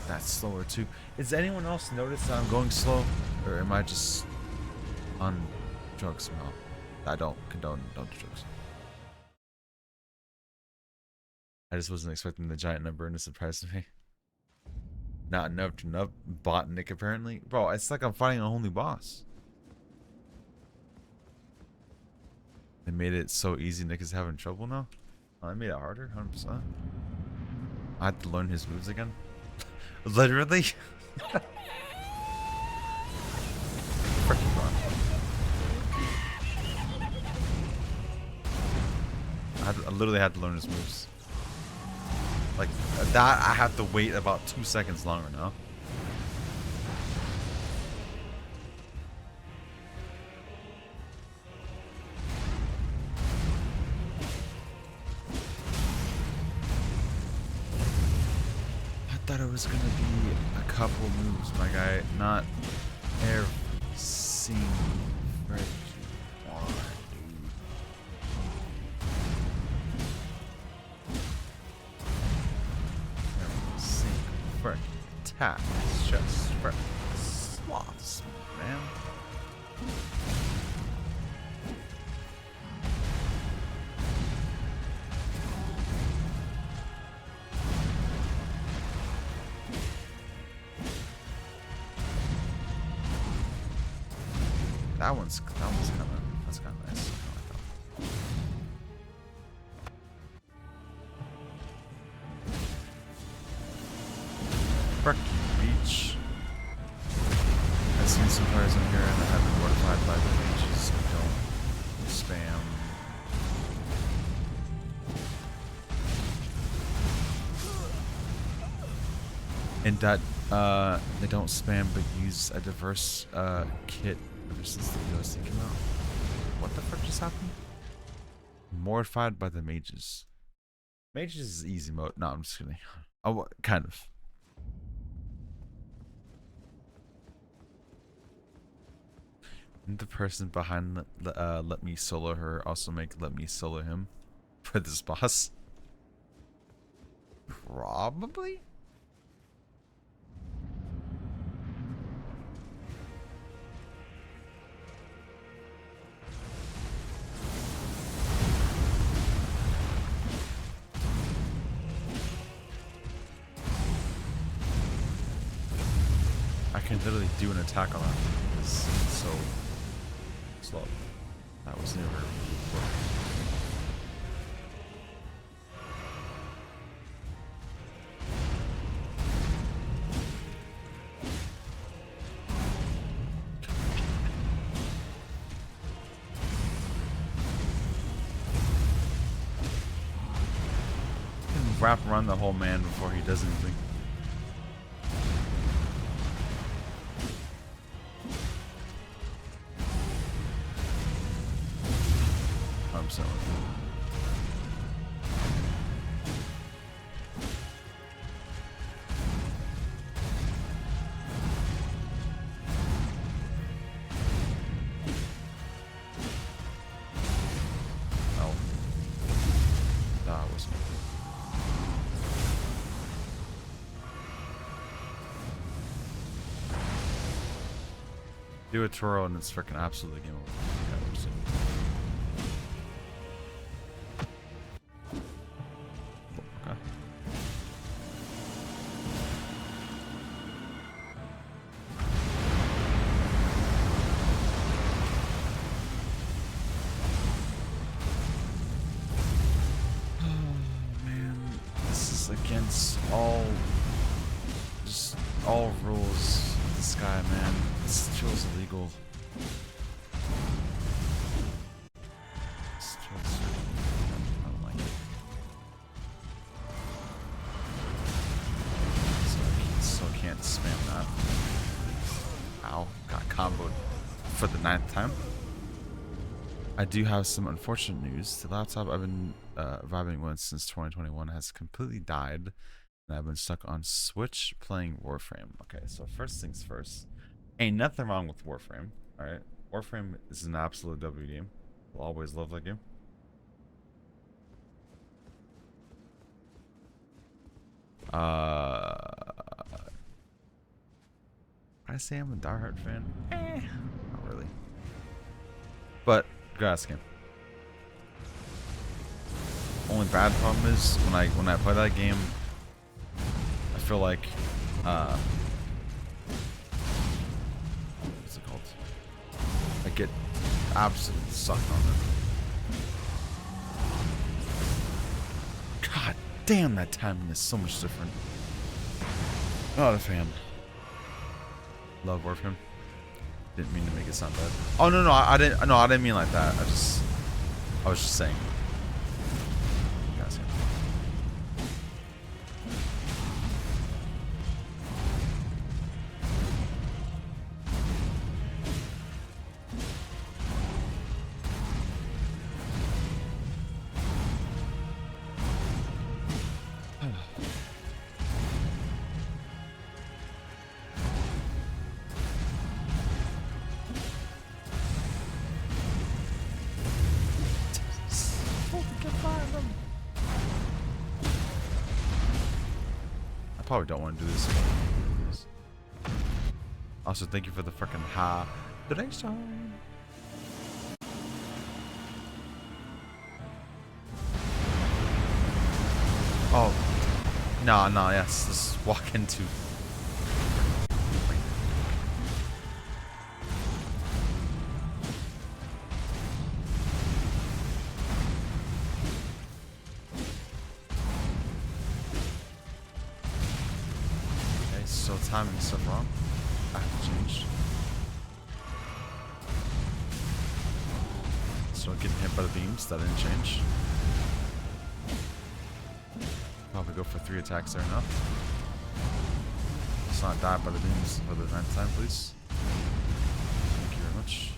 That's slower too. Is anyone else notice that I'm going slow? Or am I just on drugs now? I don't condone do drugs. I just wasn't expecting the giant number and it surprised me. Not enough to bot Nick apparently. Bro, it's like I'm fighting a whole new boss. They made it so easy Nick is having trouble now. Oh, they made it harder, 100%. I had to learn his moves again. Literally. Freaking gone. I literally had to learn his moves. Like that, I have to wait about 2 seconds longer now. I thought it was gonna be a couple moves, my guy, not every single freaking one, dude. Every single freaking attack is just freaking sloths, man. That's kind of nice. I like that. Frick you, beach. I've seen some players in here and that have been mortified by the beaches and don't spam. And that they don't spam but use a diverse kit ever since the DLC came out. What the frick just happened? Mortified by the mages. Mages is easy mode. No, I'm just kidding. Oh, kind of. Didn't the person behind let me solo her also make let me solo him for this boss? Probably. I can literally do an attack on that because it's so slow. That was never working. Wrap around the whole man before he does anything. I'm sorry. Oh. That wasn't. Do a twirl and it's freaking absolutely game over. Yeah, we're just okay. against all, just all rules of this guy, man. This feels illegal. This feels, I don't like it. So I can't spam that. Ow, got comboed for the 9th time. I do have some unfortunate news. The laptop I've been vibing with since 2021 has completely died, and I've been stuck on Switch playing Warframe. Okay, so first things first. Ain't nothing wrong with Warframe, alright? Warframe is an absolute W game. I'll always love that game. I say I'm a diehard fan. Not really. But grass game. Only bad problem is when I play that game, I feel like what's it called? I get absolutely sucked on it. God damn, that timing is so much different. Not a fan. Love Warframe. Didn't mean to make it sound bad. Oh no, I didn't. No, I didn't mean like that. I was just saying. Guys. I probably don't want to do this. Also, thank you for the freaking donation. Oh, no, yes. Let's walk into. Okay, so timing stuff wrong. I have to change. So getting hit by the beams, that didn't change. Probably go for 3 attacks there enough. Let's not die by the beams for the 9th time, please. Thank you very much.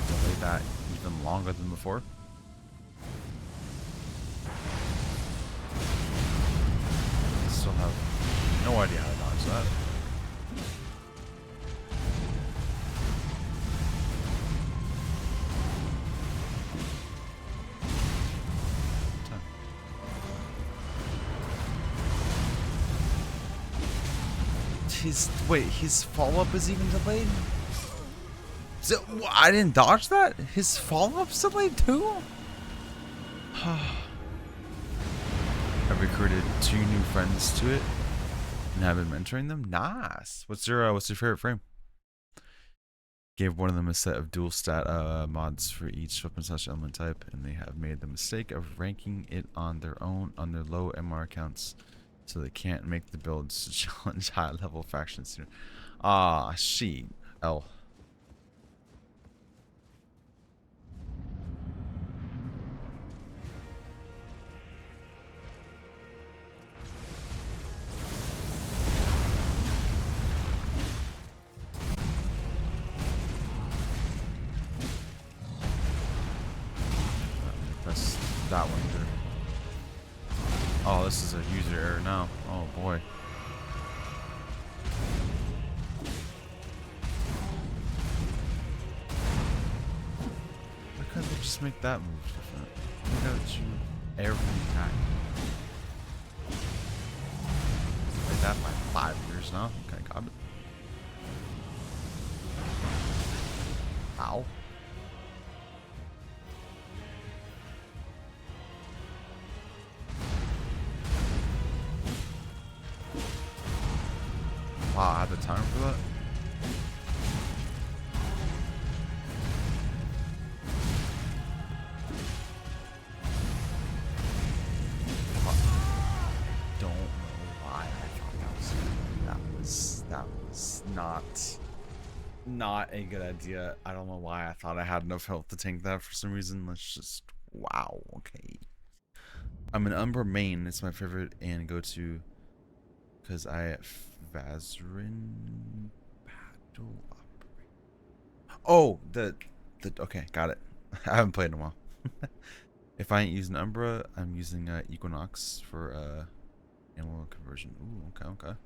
Delay that even longer than before. Still have no idea how to dodge that. His follow-up is even delayed? So, I didn't dodge that? His follow-up's delayed too? I've recruited 2 new friends to it and have been mentoring them. Nice. What's your favorite frame? Gave one of them a set of dual stat mods for each weapon/element type, and they have made the mistake of ranking it on their own on their low MR accounts. So they can't make the builds to challenge high-level factions sooner. Ah, she. L. Press that one either. Oh, this is a user error now. Oh boy. Why couldn't they just make that move different? They gotta shoot every time. Played that for 5 years now. Okay, got it. Ow. Wow, I had the time for that. That was not a good idea. I don't know why I thought I had enough health to tank that for some reason. Let's just wow. Okay. I'm an Umbra main. It's my favorite and go to because I Vazarin battle operate. Oh, the okay, got it. I haven't played in a while. If I ain't using Umbra, I'm using Equinox for animal conversion. Ooh, okay, okay.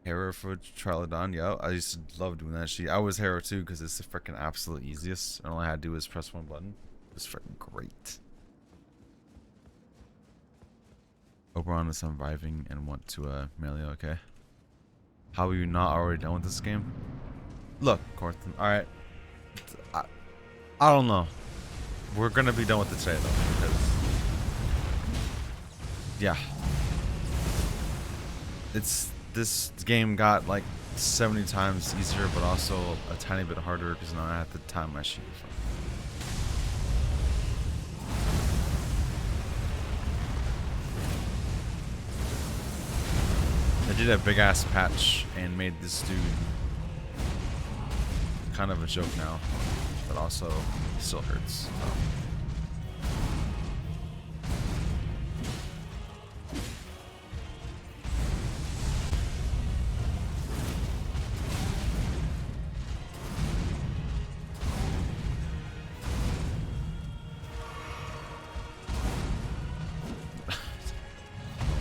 Hera for Trilodon, yo. I used to love doing that shit. I was Hera too because it's the freaking absolute easiest. And all I had to do was press one button. It's freaking great. Oberon is surviving and want to melee, okay. How are you not already done with this game? Look, Corthan, alright. I, I don't know. We're gonna be done with it today though, because yeah. This game got like 70 times easier, but also a tiny bit harder because now I have to time my sheet. They did a big ass patch and made this dude kind of a joke now, but also still hurts.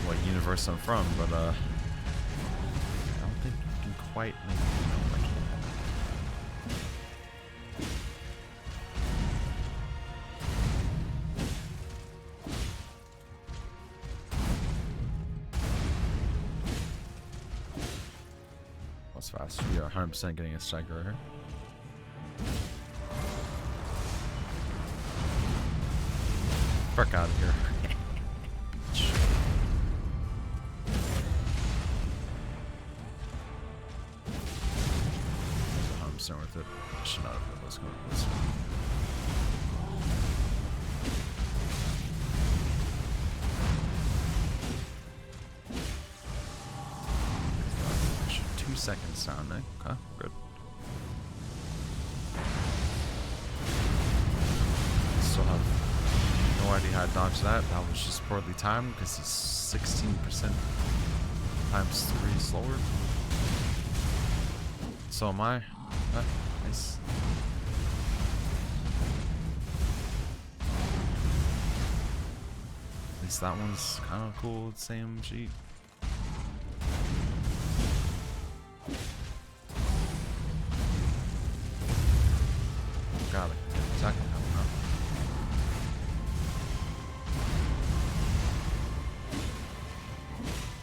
What universe I'm from, but I don't think you can quite make it like that. What's fast? We are 100% getting a striker right here. Frick out of here. 100% worth it. Should not have been able to go with this. 2 seconds sound, eh? Okay, good. Still have no idea how to dodge that. That was just poorly timed because he's 16% times 3 slower. So am I. Nice. At least that one's kind of cool. Same sheet. Got it. Second coming up.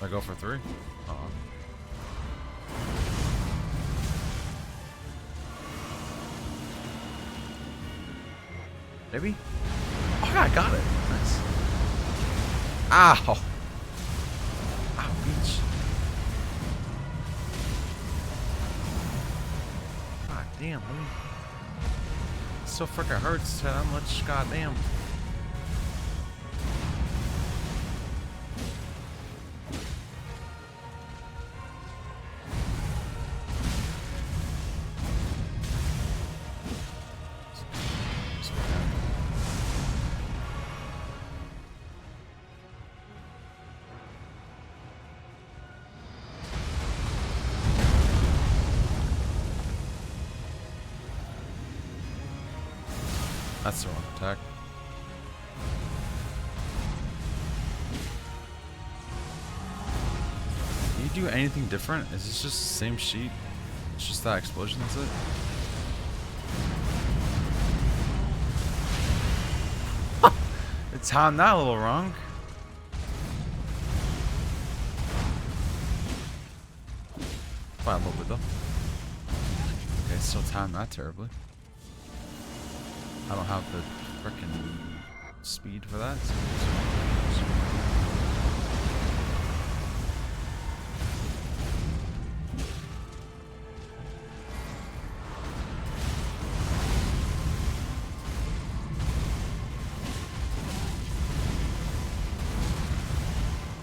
I go for 3? Maybe? Oh yeah, I got it. Nice. Ow! Ow, beach. God damn, homie. It so freaking hurts how much, goddamn. That's the wrong attack. Can you do anything different? Is this just the same sheet? It's just that explosion, that's it? It timed that a little wrong. By a little bit though. Okay, still timed that terribly. I don't have the frickin' speed for that.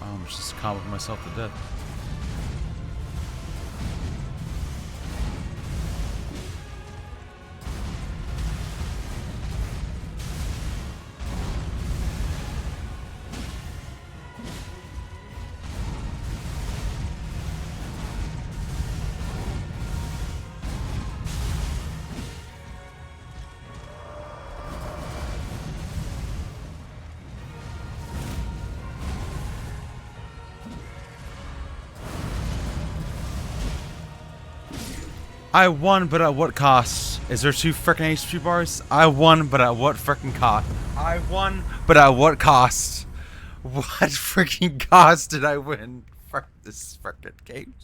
I'm just comboing myself to death. I won, but at what cost? Is there 2 frickin' HP bars? I won, but at what frickin' cost? I won, but at what cost? What freaking cost did I win for this frickin' game?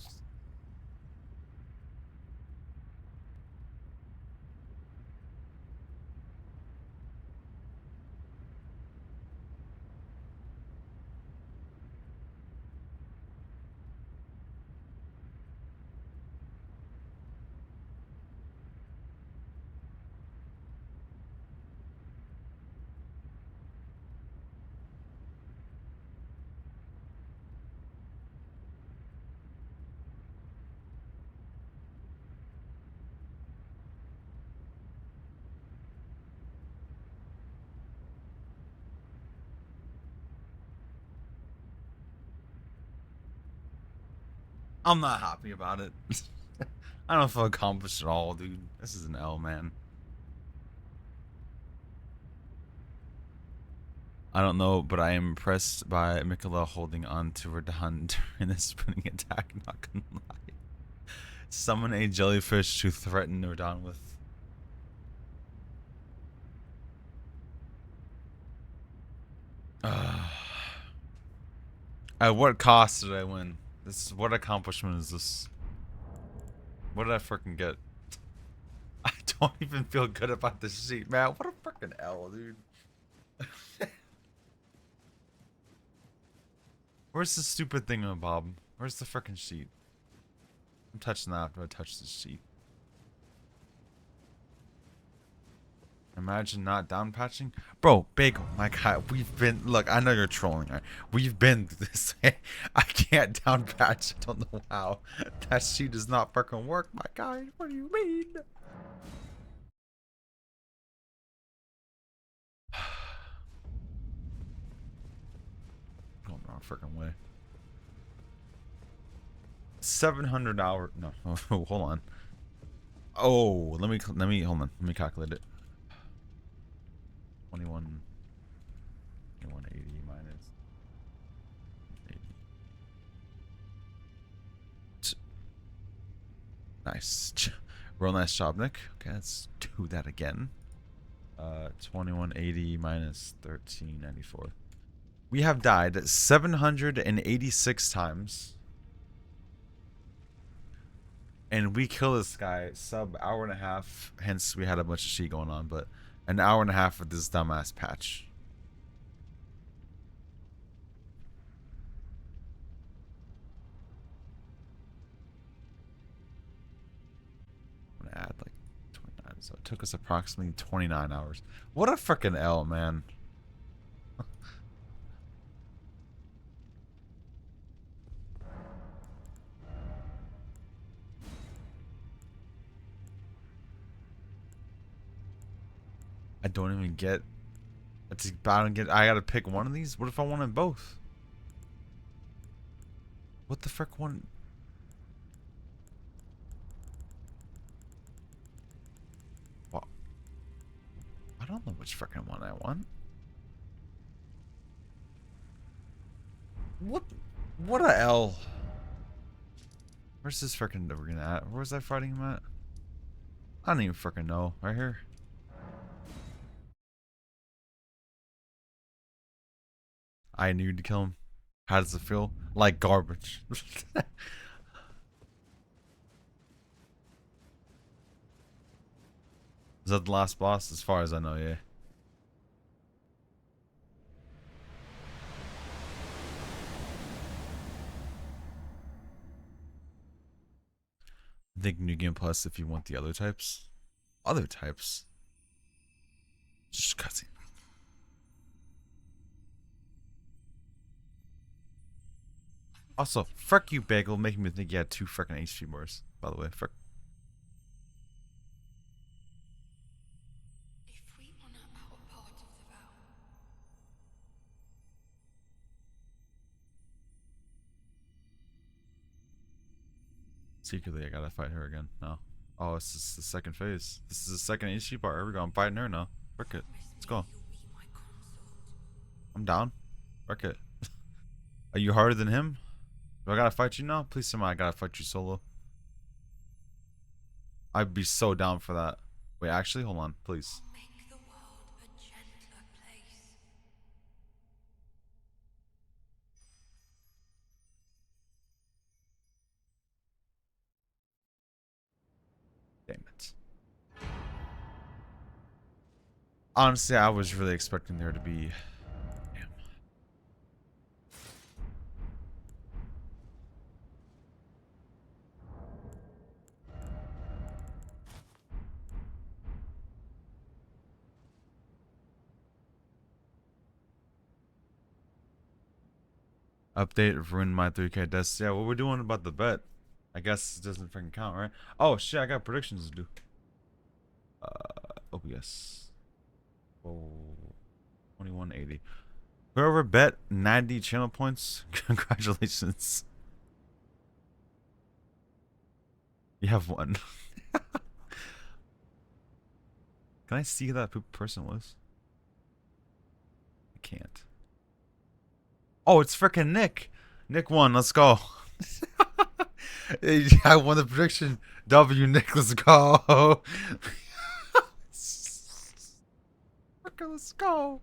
I'm not happy about it. I don't feel accomplished at all, dude. This is an L, man. I don't know, but I am impressed by Mikola holding on to Radahn during the spinning attack, not gonna lie. Summon a jellyfish to threaten Radahn with. At what cost did I win? What accomplishment is this? What did I freaking get? I don't even feel good about this sheet, man. What a freaking L, dude. Where's the stupid thing on Bob? Where's the freaking sheet? I'm touching that after I touch this sheet. Imagine not down patching. Bro, Bagel, my guy, we've been. Look, I know you're trolling. Right? We've been through this. I can't down patch. I don't know how. That sheet does not freaking work, my guy. What do you mean? Going the wrong freaking way. 700 hour. No, hold on. Oh, let me hold on. Let me calculate it. 21. 2180 minus 80. Nice. Real nice job, Nick. Okay, let's do that again. 2180 minus 1394. We have died 786 times. And we kill this guy sub hour and a half. Hence, we had a bunch of shit going on, but an hour and a half with this dumbass patch. I'm gonna add like 29. So it took us approximately 29 hours. What a freaking L, man. I don't even get. I don't get. I gotta pick one of these. What if I wanted both? What the frick one? Well, I don't know which frickin' one I want. What? What a L. Where's this frickin' we're at? Where's that fighting him at? I don't even frickin' know. Right here. I knew to kill him. How does it feel? Like garbage. Is that the last boss? As far as I know, yeah. I think New Game Plus if you want the other types. Other types? Just cutscene. Also, fuck you, Bagel, making me think you had 2 freaking HP bars. By the way, fuck. If we honor our part of the vow, Secretly, I gotta fight her again. No. Oh, it's just the second phase. This is the second HP bar. Here we go. I'm fighting her now. Frick it. Let's go. you'll be my consort. I'm down. Frick it. Are you harder than him? Do I gotta fight you now? Please, someone, I gotta fight you solo. I'd be so down for that. Wait, actually, hold on, please. I'll make the world a gentler place. Damn it. Honestly, I was really expecting there to be. Damn. Update ruined my 3K deaths. Yeah, what we're doing about the bet? I guess it doesn't freaking count, right? Oh shit, I got predictions to do. OBS. Oh, 2180. Whoever bet 90 channel points, congratulations. You have one. Can I see who that person was? I can't. Oh, it's freaking Nick. Nick won. Let's go. I won the prediction. W Nick, let's go. Freaking let's go.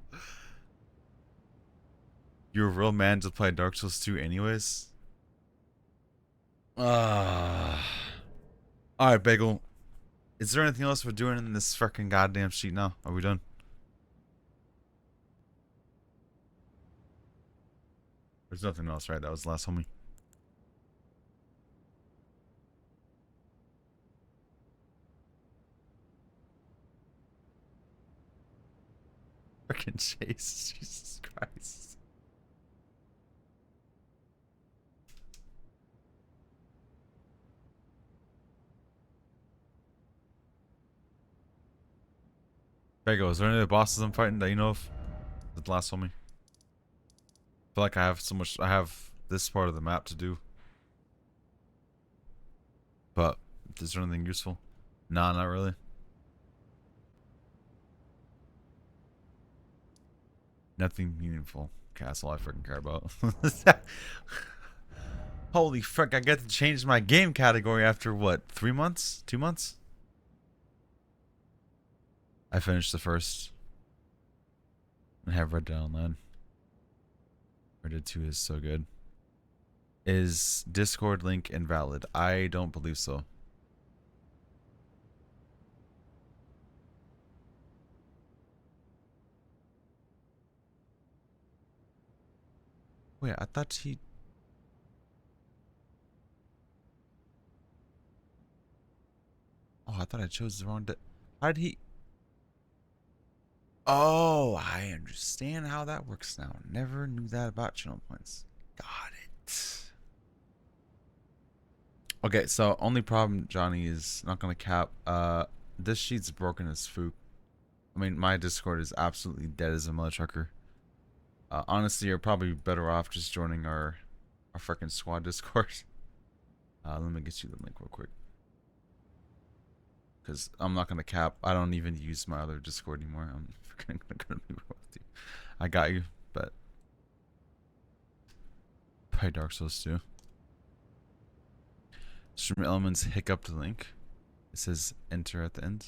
You're a real man to play Dark Souls 2 anyways? Alright, Bagel. Is there anything else we're doing in this freaking goddamn sheet now? Are we done? There's nothing else, right? That was the last homie. Freaking Chase. Jesus Christ. Bagel, is there any other bosses I'm fighting that you know of? The last homie. I feel like I have so much. I have this part of the map to do. But is there anything useful? Nah, not really. Nothing meaningful. Okay, that's all I freaking care about. Holy frick, I get to change my game category after what? 3 months? 2 months? I finished the first. And have Red Dead Online. Red Dead 2 is so good. Is Discord link invalid? I don't believe so. Wait, I thought he... Oh, I thought I chose the wrong... How did he... Oh, I understand how that works now. Never knew that about channel points. Got it. Okay, so only problem, Johnny, is not gonna cap. This sheet's broken as food. I mean, my Discord is absolutely dead as a mother trucker. Honestly, you're probably better off just joining our freaking squad Discord. Let me get you the link real quick. Because I'm not gonna cap. I don't even use my other Discord anymore. I'm freaking gonna be real with you. I got you, but play Dark Souls 2. Stream Elements hiccuped link. It says enter at the end.